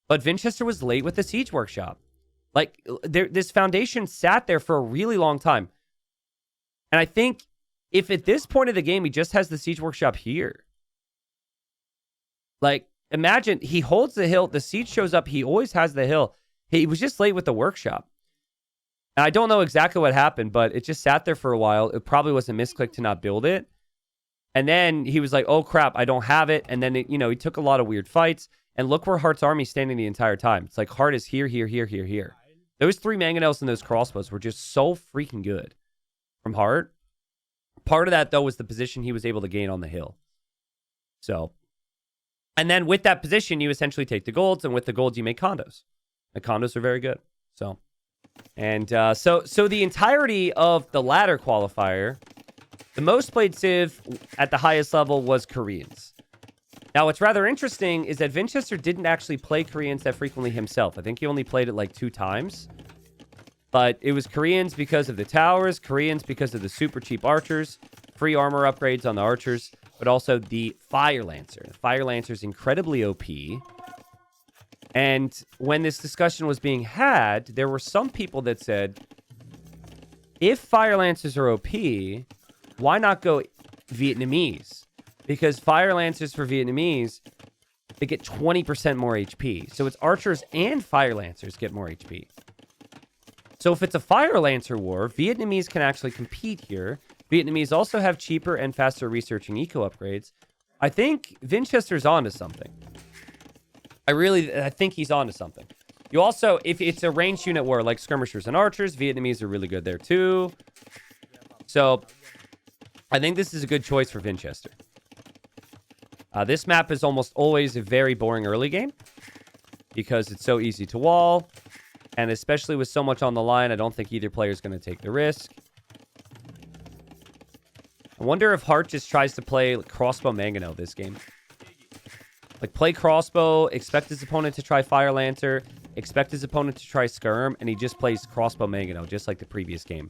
But Vinchester was late with the Siege Workshop. Like, this foundation sat there for a really long time. And I think if at this point of the game he just has the Siege Workshop here, like, imagine he holds the hill, the siege shows up, he always has the hill. He was just late with the workshop. And I don't know exactly what happened, but it just sat there for a while. It probably was a misclick to not build it. And then he was like, oh crap, I don't have it. And then, he took a lot of weird fights. And look where Heartt's army's standing the entire time. It's like Heartt is here, here, here, here, here. Those 3 mangonels and those crossbows were just so freaking good from Heartt. Part of that, though, was the position he was able to gain on the hill. So, and then with that position, you essentially take the golds, and with the golds, you make condos. The condos are very good. So, and so the entirety of the ladder qualifier, the most played Civ at the highest level was Koreans. Now, what's rather interesting is that Vinchester didn't actually play Koreans that frequently himself. I think he only played it like 2 times. But it was Koreans because of the towers, Koreans because of the super cheap archers, free armor upgrades on the archers, but also the Fire Lancer. The Fire Lancer is incredibly OP. And when this discussion was being had, there were some people that said, if Fire Lancers are OP, why not go Vietnamese? Because Fire Lancers for Vietnamese, they get 20% more HP. So it's archers and Fire Lancers get more HP. So if it's a Fire Lancer war, Vietnamese can actually compete here. Vietnamese also have cheaper and faster researching eco upgrades. I think Vinchester's onto something. I think he's onto something. You also, if it's a ranged unit war like skirmishers and archers, Vietnamese are really good there too. So I think this is a good choice for Vinchester. This map is almost always a very boring early game because it's so easy to wall. And especially with so much on the line, I don't think either player is going to take the risk. I wonder if Heartt just tries to play crossbow mangonel this game. Like, play crossbow, expect his opponent to try Fire Lancer, expect his opponent to try skirm, and he just plays crossbow mangonel, just like the previous game.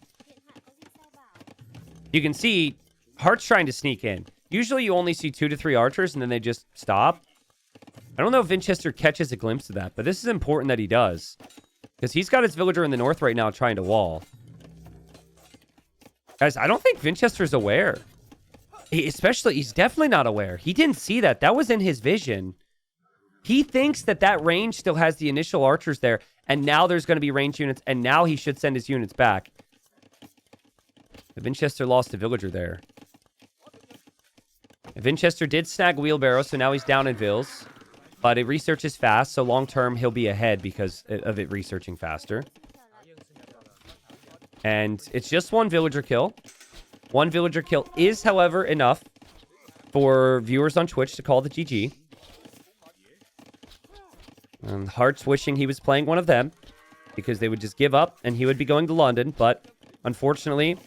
You can see Heartt's trying to sneak in. Usually you only see 2 to 3 archers, and then they just stop. I don't know if Vinchester catches a glimpse of that, but this is important that he does. Because he's got his villager in the north right now trying to wall. Guys, I don't think Vinchester's aware. He's definitely not aware. He didn't see that. That was in his vision. He thinks that range still has the initial archers there, and now there's going to be range units, and now he should send his units back. But Vinchester lost a villager there. Vinchester did snag wheelbarrow, so now he's down in Vills. But it researches fast, so long-term he'll be ahead because of it researching faster. And it's just 1 villager kill. 1 villager kill is, however, enough for viewers on Twitch to call the GG. And Heartt's wishing he was playing one of them because they would just give up and he would be going to London. But unfortunately,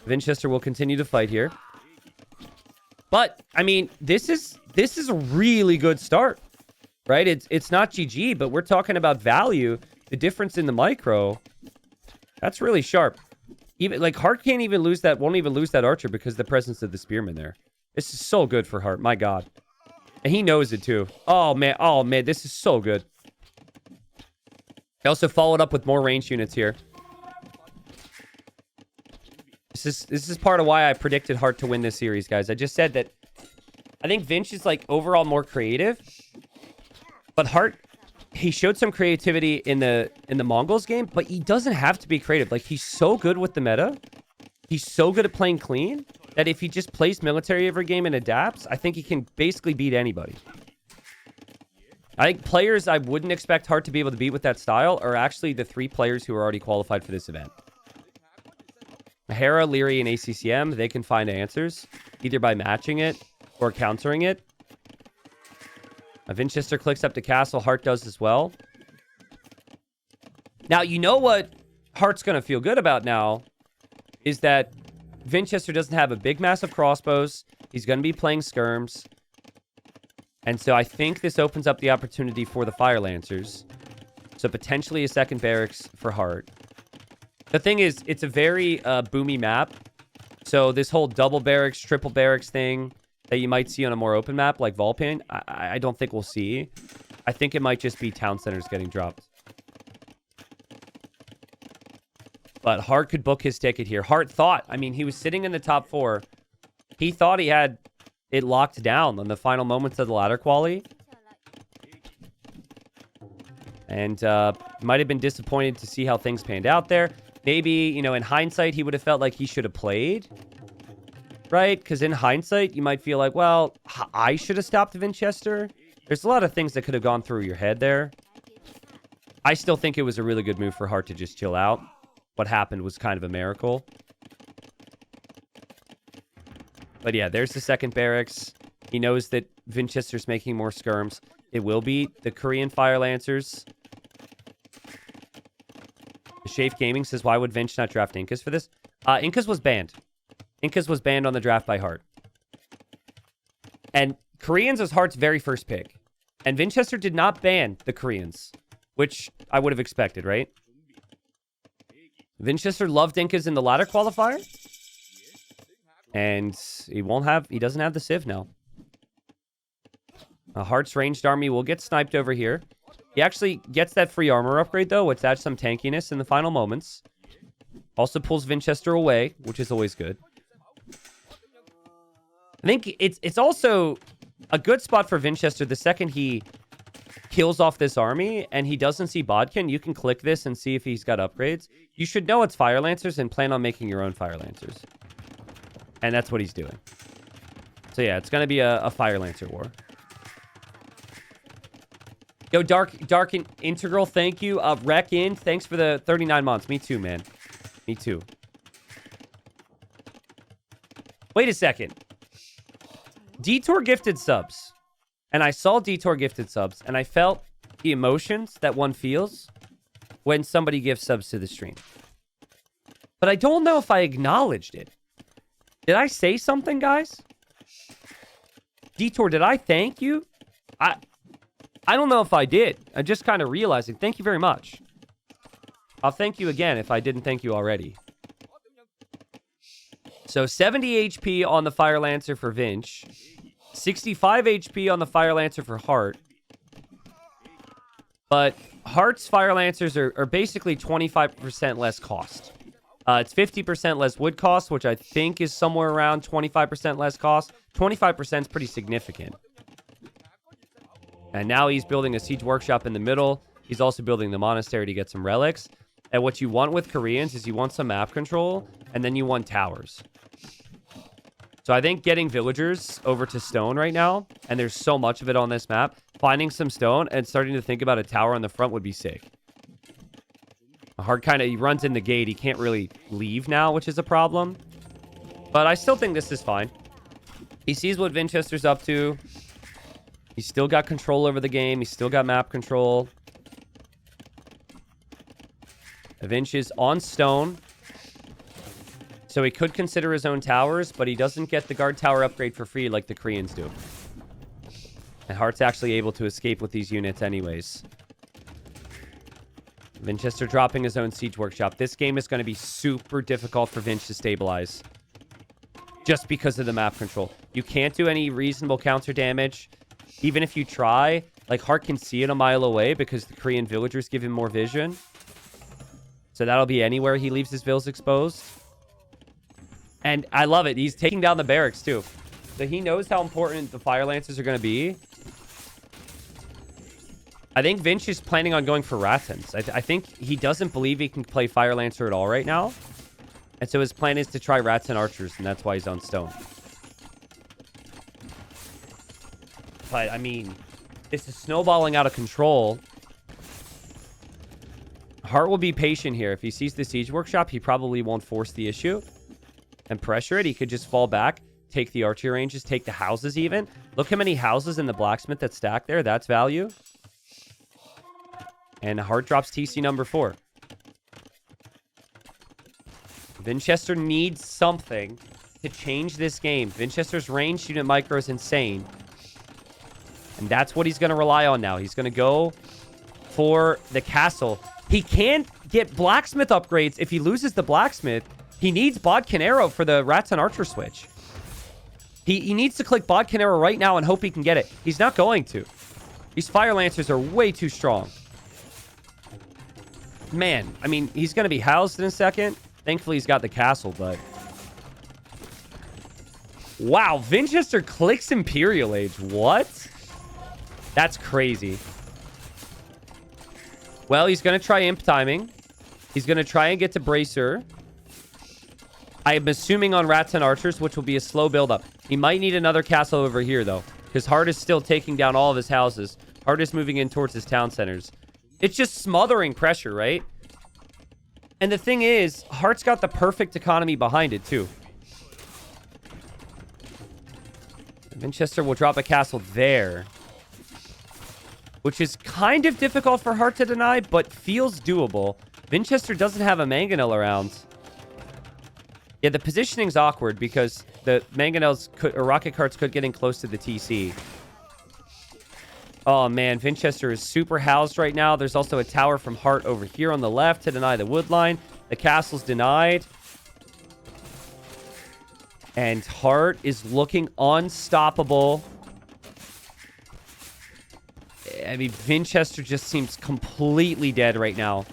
Vinchester will continue to fight here. But, I mean, this is a really good start, right? It's not GG, but we're talking about value. The difference in the micro, that's really sharp. Even like Heartt can't even lose that, won't even lose that archer because of the presence of the spearman there. This is so good for Heartt, my God. And he knows it too. Oh man, this is so good. He also followed up with more range units here. This is part of why I predicted Heartt to win this series, guys. I just said that I think Vinch is like overall more creative, but Heartt, he showed some creativity in the Mongols game, but he doesn't have to be creative. Like, he's so good with the meta. He's so good at playing clean that if he just plays military every game and adapts, I think he can basically beat anybody. I think players I wouldn't expect Hearttt to be able to beat with that style are actually the 3 players who are already qualified for this event. Hera, Leary, and ACCM, they can find answers, either by matching it or countering it. Vinchester clicks up to castle. Hearttt does as well. Now, you know what Heartt's going to feel good about now is that Vinchester doesn't have a big, massive crossbows. He's going to be playing skirms. And so I think this opens up the opportunity for the Fire Lancers. So potentially a second barracks for Hearttt. The thing is, it's a very boomy map. So this whole double barracks, triple barracks thing that you might see on a more open map like Volpin, I don't think we'll see. I think it might just be town centers getting dropped. But Hearttt could book his ticket here. Hearttt thought, I mean, he was sitting in the top 4. He thought he had it locked down on the final moments of the ladder quali. And might have been disappointed to see how things panned out there. Maybe, you know, in hindsight, he would have felt like he should have played. Right? Because in hindsight, you might feel like, well, I should have stopped Vinchester. There's a lot of things that could have gone through your head there. I still think it was a really good move for Hearttt to just chill out. What happened was kind of a miracle. But yeah, there's the second barracks. He knows that Vinchester's making more skirms. It will be the Korean Fire Lancers. Shafe Gaming says, why would Vinch not draft Incas for this? Incas was banned. Incas was banned on the draft by Hearttt. And Koreans was Heartt's very first pick. And Vinchester did not ban the Koreans, which I would have expected, right? Vinchester loved Incas in the ladder qualifier. And he doesn't have the Civ now. Heartt's ranged army will get sniped over here. He actually gets that free armor upgrade, though, which adds some tankiness in the final moments. Also pulls Vinchester away, which is always good. I think it's also a good spot for Vinchester the second he kills off this army and he doesn't see Bodkin. You can click this and see if he's got upgrades. You should know it's Fire Lancers and plan on making your own Fire Lancers. And that's what he's doing. So yeah, it's going to be a Fire Lancer war. Yo, Dark Integral, thank you. Wreck in, thanks for the 39 months. Me too, man. Me too. Wait a second. Detour gifted subs. And I saw Detour gifted subs, and I felt the emotions that one feels when somebody gives subs to the stream. But I don't know if I acknowledged it. Did I say something, guys? Detour, did I thank you? I don't know if I did. I'm just kind of realizing. Thank you very much. I'll thank you again if I didn't thank you already. So 70 HP on the Fire Lancer for Vinch. 65 HP on the Fire Lancer for Hearttt. But Heartt's Fire Lancers are basically 25% less cost. It's 50% less wood cost, which I think is somewhere around 25% less cost. 25% is pretty significant. And now he's building a siege workshop in the middle. He's also building the monastery to get some relics. And what you want with Koreans is you want some map control, and then you want towers. So I think getting villagers over to stone right now, and there's so much of it on this map, finding some stone and starting to think about a tower on the front would be sick. Hearttt he runs in the gate. He can't really leave now, which is a problem. But I still think this is fine. He sees what Vinchester's up to. He's still got control over the game. He's still got map control. Vinch is on stone. So he could consider his own towers, but he doesn't get the guard tower upgrade for free like the Koreans do. And Heartt's actually able to escape with these units anyways. Vinchester dropping his own siege workshop. This game is going to be super difficult for Vinch to stabilize. Just because of the map control. You can't do any reasonable counter damage. Even if you try, like Hearttt can see it a mile away because the Korean villagers give him more vision. So that'll be anywhere he leaves his villas exposed. And I love it. He's taking down the barracks too. So he knows how important the Fire Lancers are going to be. I think Vinch is planning on going for Rattans. I think he doesn't believe he can play Fire Lancer at all right now. And so his plan is to try Rattan Archers, and that's why he's on stone. But, I mean, this is snowballing out of control. Hearttt will be patient here. If he sees the Siege Workshop, he probably won't force the issue and pressure it. He could just fall back, take the archery ranges, take the houses even. Look how many houses in the blacksmith that's stacked there. That's value. And Hearttt drops TC number 4. Vinchester needs something to change this game. Vinchester's ranged unit micro is insane. And that's what he's going to rely on now. He's going to go for the castle. He can't get blacksmith upgrades if he loses the blacksmith. He needs Bodkin Arrow for the Rattan Archer switch. He needs to click Bodkin Arrow right now and hope he can get it. He's not going to. These Fire Lancers are way too strong. Man, I mean, he's going to be housed in a second. Thankfully, he's got the castle, but... Wow, Vinchester clicks Imperial Age. What? That's crazy. Well, he's going to try Imp Timing. He's going to try and get to Bracer. I am assuming on Rattan Archers, which will be a slow build-up. He might need another castle over here, though, because Hearttt is still taking down all of his houses. Hearttt is moving in towards his town centers. It's just smothering pressure, right? And the thing is, Heartt's got the perfect economy behind it, too. Vinchester will drop a castle there, which is kind of difficult for Hearttt to deny, but feels doable. Vinchester doesn't have a Mangonel around. Yeah, the positioning's awkward because the Mangonels or rocket carts could get in close to the TC. Oh, man. Vinchester is super housed right now. There's also a tower from Hearttt over here on the left to deny the wood line. The castle's denied. And Hearttt is looking unstoppable. I mean, Vinchester just seems completely dead right now.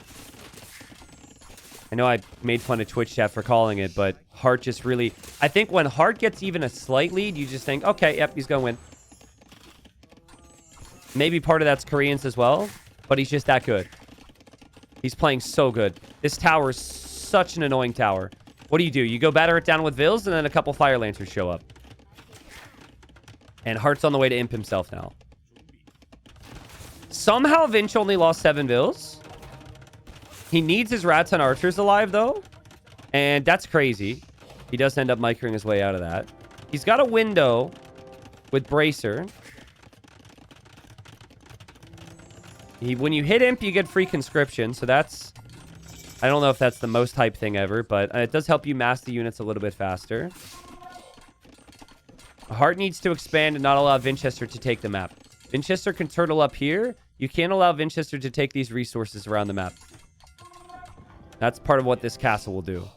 I know I made fun of Twitch chat for calling it, but Hearttt just really... I think when Hearttt gets even a slight lead, you just think, okay, yep, he's going to win. Maybe part of that's Koreans as well, but he's just that good. He's playing so good. This tower is such an annoying tower. What do? You go batter it down with Vils, and then a couple Fire Lancers show up. And Heartt's on the way to imp himself now. Somehow Vinch only lost 7 Vils. He needs his Rattan Archers alive, though. And that's crazy. He does end up microing his way out of that. He's got a window with Bracer. When you hit imp, you get free conscription. So that's... I don't know if that's the most hype thing ever, but it does help you mass the units a little bit faster. Hearttt needs to expand and not allow Vinchester to take the map. Vinchester can turtle up here. You can't allow Vinchester to take these resources around the map. That's part of what this castle will do.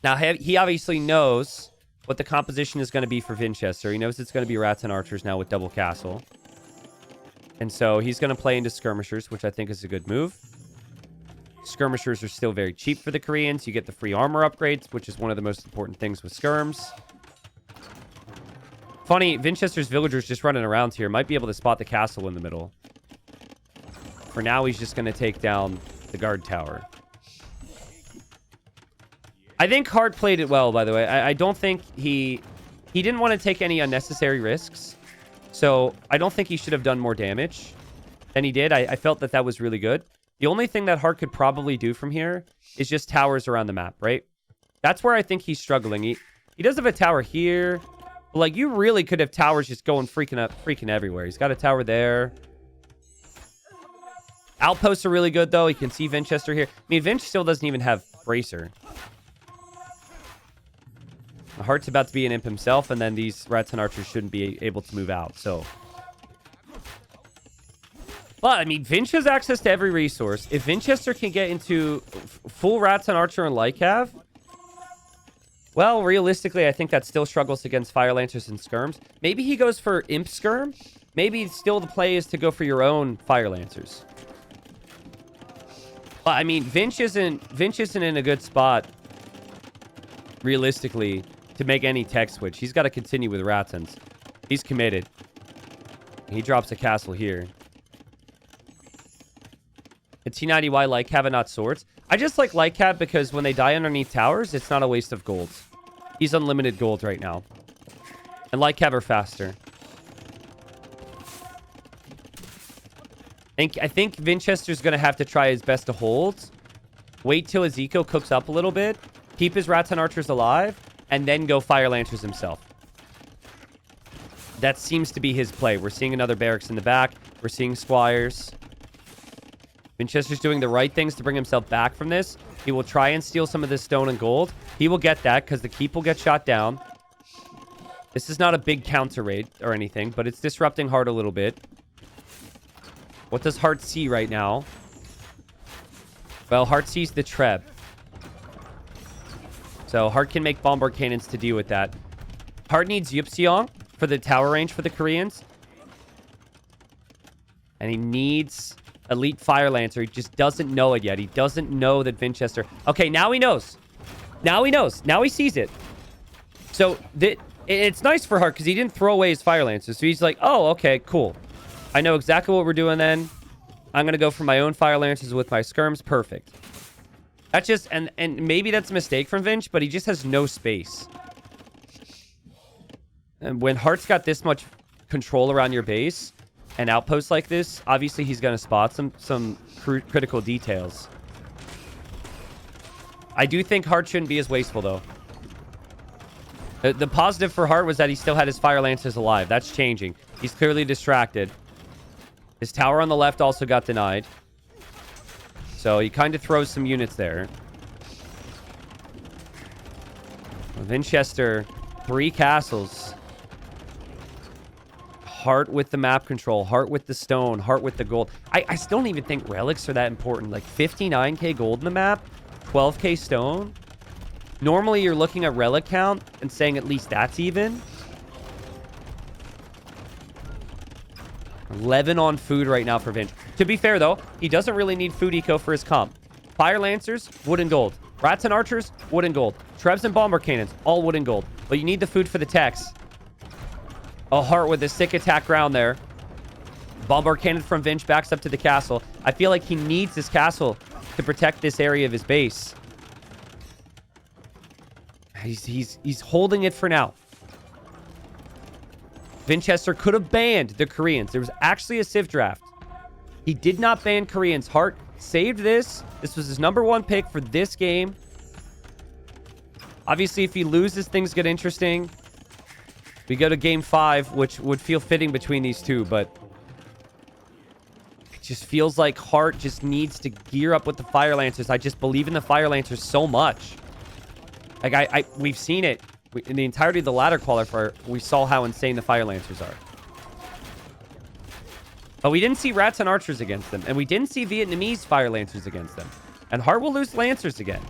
Now, he obviously knows what the composition is going to be for Vinchester. He knows it's going to be Rattan Archers now with double castle. And so he's going to play into Skirmishers, which I think is a good move. Skirmishers are still very cheap for the Koreans. You get the free armor upgrades, which is one of the most important things with skirms. Funny, Vinchester's villagers just running around here might be able to spot the castle in the middle. For now, he's just going to take down the guard tower. I think Hearttt played it well, by the way. I don't think he didn't want to take any unnecessary risks. So I don't think he should have done more damage than he did. I felt that was really good. The only thing that Hearttt could probably do from here is just towers around the map, right? That's where I think he's struggling. He does have a tower here. But like, you really could have towers just going freaking everywhere. He's got a tower there. Outposts are really good, though. You can see Vinchester here. I mean, Vinch still doesn't even have Bracer. Heartt's about to be an imp himself, and then these Rattan Archers shouldn't be able to move out, so... But, I mean, Vinch has access to every resource. If Vinchester can get into full Rattan Archer and Lycav, well, realistically, I think that still struggles against Fire Lancers and Skirms. Maybe he goes for Imp Skirm. Maybe still the play is to go for your own Fire Lancers. But, I mean, Vinch isn't in a good spot, realistically, to make any tech switch. He's got to continue with Rattans. He's committed. He drops a castle here. It's T90Y like Cab and not swords. I just like Cab because when they die underneath towers, it's not a waste of gold. He's unlimited gold right now. And like Cab are faster. I think Vinchester's going to have to try his best to hold. Wait till his eco cooks up a little bit. Keep his rats and archers alive. And then go Fire Lancers himself. That seems to be his play. We're seeing another barracks in the back. We're seeing squires. Vinchester's doing the right things to bring himself back from this. He will try and steal some of this stone and gold. He will get that because the keep will get shot down. This is not a big counter raid or anything, but it's disrupting Heartt a little bit. What does Heartt see right now? Well, Heartt sees the Treb. So Heartt can make bombard cannons to deal with that. Heartt needs Yupseong for the tower range for the Koreans. And he needs elite Fire Lancer. He just doesn't know it yet. He doesn't know that Vinchester... Okay, now he knows. Now he knows. Now he sees it. So it's nice for Heartt because he didn't throw away his Fire Lancer. So he's like, oh, okay, cool. I know exactly what we're doing then. I'm going to go for my own Fire Lancers with my skirms. Perfect. That's just... And maybe that's a mistake from Vinch, but he just has no space. And when Heartt's got this much control around your base and outposts like this, obviously he's going to spot some critical details. I do think Heartt shouldn't be as wasteful, though. The positive for Heartt was that he still had his Fire Lancers alive. That's changing. He's clearly distracted. His tower on the left also got denied. So he kind of throws some units there. Vinchester, 3 castles. Heartt with the map control. Heartt with the stone. Heartt with the gold. I still don't even think relics are that important. Like 59k gold in the map. 12k stone. Normally you're looking at relic count and saying at least that's even. 11 on food right now for Vinch. To be fair, though, he doesn't really need food eco for his comp. Fire Lancers, wood and gold. Rats and archers, wood and gold. Trebs and bomber cannons, all wood and gold. But you need the food for the techs. A Heartt with a sick attack ground there. Bomber cannon from Vinch backs up to the castle. I feel like he needs this castle to protect this area of his base. He's holding it for now. Vinchester could have banned the Koreans. There was actually a Civ draft. He did not ban Koreans. Heartt saved this. This was his #1 pick for this game. Obviously, if he loses, things get interesting. We go to game 5, which would feel fitting between these two, but it just feels like Heartt just needs to gear up with the Fire Lancers. I just believe in the Fire Lancers so much. Like, we've seen it. In the entirety of the ladder qualifier, we saw how insane the Fire Lancers are. But we didn't see Rats and Archers against them. And we didn't see Vietnamese Fire Lancers against them. And Heartt will lose Lancers again.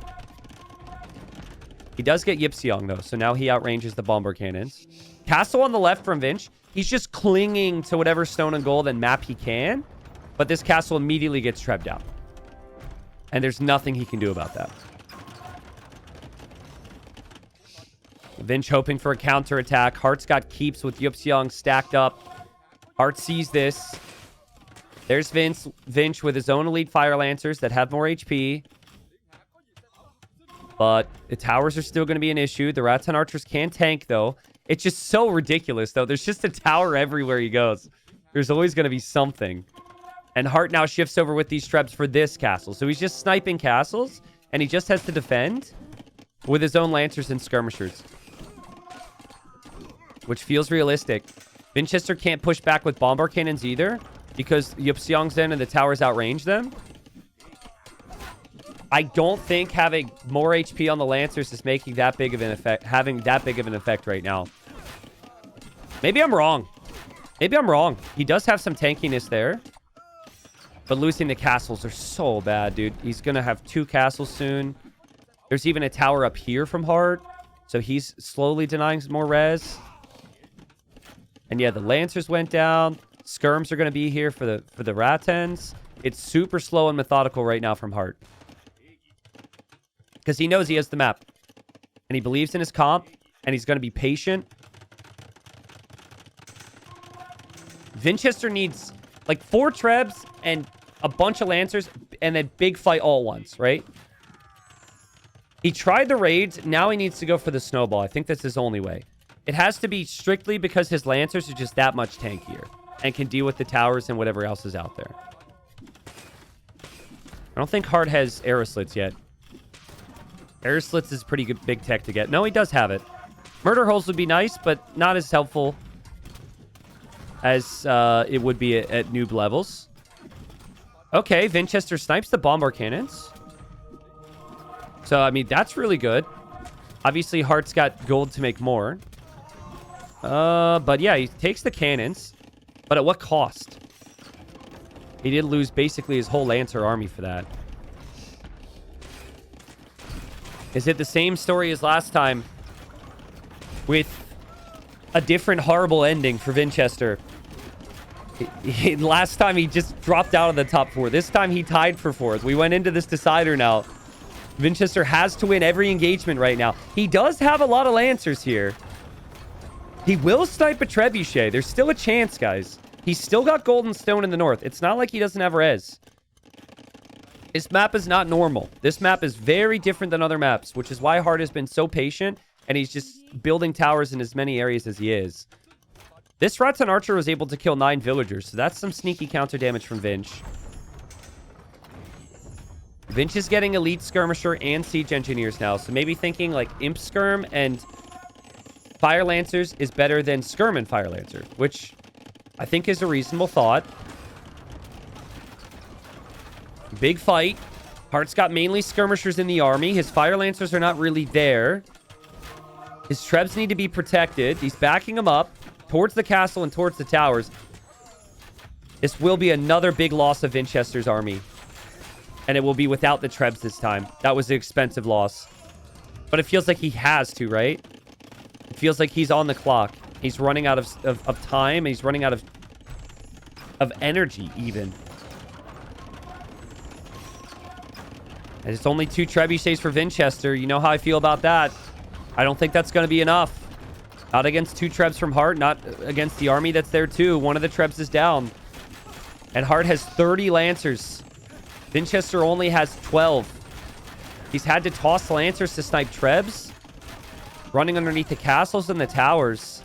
He does get Yipseong, though. So now he outranges the bomber cannons. Castle on the left from Vinch. He's just clinging to whatever stone and gold and map he can. But this castle immediately gets trebbed out. And there's nothing he can do about that. Vinch hoping for a counterattack. Heartt's got keeps with Yupseong stacked up. Heartt sees this. There's Vinch with his own elite Fire Lancers that have more HP. But the towers are still going to be an issue. The Rats and Archers can tank, though. It's just so ridiculous, though. There's just a tower everywhere he goes. There's always going to be something. And Heartt now shifts over with these Trebs for this castle. So he's just sniping castles, and he just has to defend with his own Lancers and Skirmishers. Which feels realistic. Vinchester can't push back with bomber cannons either, because Yupseong's in and the towers outrange them. I don't think having more HP on the Lancers is making that big of an effect, having that big of an effect right now. Maybe I'm wrong. Maybe I'm wrong. He does have some tankiness there. But losing the castles are so bad, dude. He's going to have 2 castles soon. There's even a tower up here from Heartt. So he's slowly denying some more res. And yeah, the Lancers went down. Skirms are going to be here for the Ratens. It's super slow and methodical right now from Heartt. Because he knows he has the map. And he believes in his comp. And he's going to be patient. Vinchester needs like 4 Trebs and a bunch of Lancers, and then big fight all at once, right? He tried the raids. Now he needs to go for the snowball. I think that's his only way. It has to be strictly because his Lancers are just that much tankier and can deal with the towers and whatever else is out there. I don't think Hearttt has arrow slits yet. Arrow slits is pretty good, big tech to get. No, he does have it. Murder holes would be nice, but not as helpful as it would be at noob levels. Okay, Vinchester snipes the bombard cannons. So, I mean, that's really good. Obviously, Heartt's got gold to make more. But yeah, he takes the cannons. But at what cost? He did lose basically his whole Lancer army for that. Is it the same story as last time? With a different horrible ending for Vinchester. Last time he just dropped out of the top 4. This time he tied for 4th. We went into this decider now. Vinchester has to win every engagement right now. He does have a lot of Lancers here. He will snipe a Trebuchet. There's still a chance, guys. He's still got Golden Stone in the north. It's not like he doesn't have res. This map is not normal. This map is very different than other maps, which is why Hearttt has been so patient, and he's just building towers in as many areas as he is. This Rattan Archer was able to kill 9 villagers, so that's some sneaky counter damage from Vinch. Vinch is getting Elite Skirmisher and Siege Engineers now, so maybe thinking like Imp Skirm and Fire Lancers is better than Skirm and Fire Lancer, which I think is a reasonable thought. Big fight. Heartt's got mainly Skirmishers in the army. His Fire Lancers are not really there. His Trebs need to be protected. He's backing them up towards the castle and towards the towers. This will be another big loss of Vinchester's army. And it will be without the Trebs this time. That was an expensive loss. But it feels like he has to, right? It feels like he's on the clock. He's running out of time. He's running out of energy, even. And it's only 2 Trebuchets for Vinchester. You know how I feel about that. I don't think that's going to be enough. Not against 2 Trebs from Hearttt. Not against the army that's there, too. One of the Trebs is down. And Hearttt has 30 Lancers. Vinchester only has 12. He's had to toss Lancers to snipe Trebs. Running underneath the castles and the towers.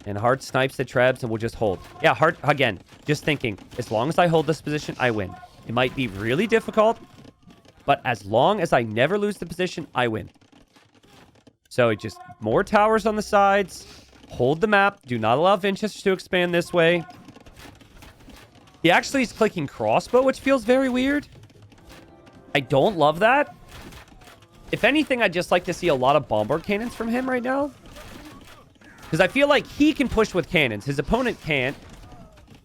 And Hearttt snipes the Trebs and will just hold. Yeah, Hearttt, again, just thinking, as long as I hold this position, I win. It might be really difficult, but as long as I never lose the position, I win. So it just more towers on the sides. Hold the map. Do not allow Vinchester to expand this way. He actually is clicking crossbow, which feels very weird. I don't love that. If anything, I'd just like to see a lot of bombard cannons from him right now. Because I feel like he can push with cannons. His opponent can't.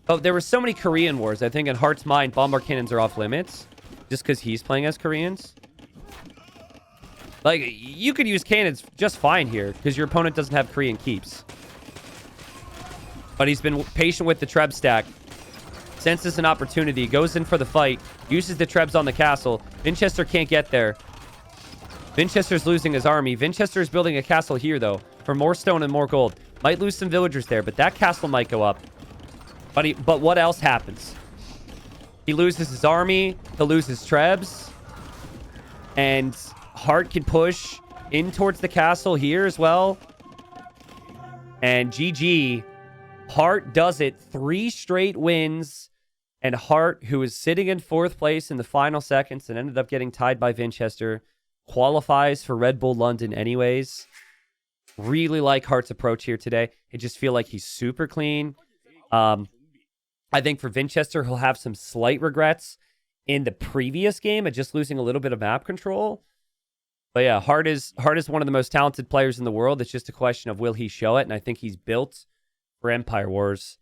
Oh, there were so many Korean wars. I think in Heartt's mind, bombard cannons are off limits. Just because he's playing as Koreans. Like, you could use cannons just fine here. Because your opponent doesn't have Korean keeps. But he's been patient with the Treb stack. Senses an opportunity. Goes in for the fight. Uses the Trebs on the castle. Vinchester can't get there. Vinchester's losing his army. Vinchester is building a castle here, though. For more stone and more gold. Might lose some villagers there, but that castle might go up. But what else happens? He loses his army. He'll lose his Trebs. And Hearttt can push in towards the castle here as well. And GG. Hearttt does it. 3 straight wins. And Hearttt, who is sitting in 4th place in the final seconds and ended up getting tied by Vinchester, qualifies for Red Bull London anyways. Really like Heartt's approach here today. I just feel like he's super clean. I think for Vinchester, he'll have some slight regrets in the previous game of just losing a little bit of map control. But yeah, Hearttt is one of the most talented players in the world. It's just a question of will he show it, and I think he's built for Empire Wars.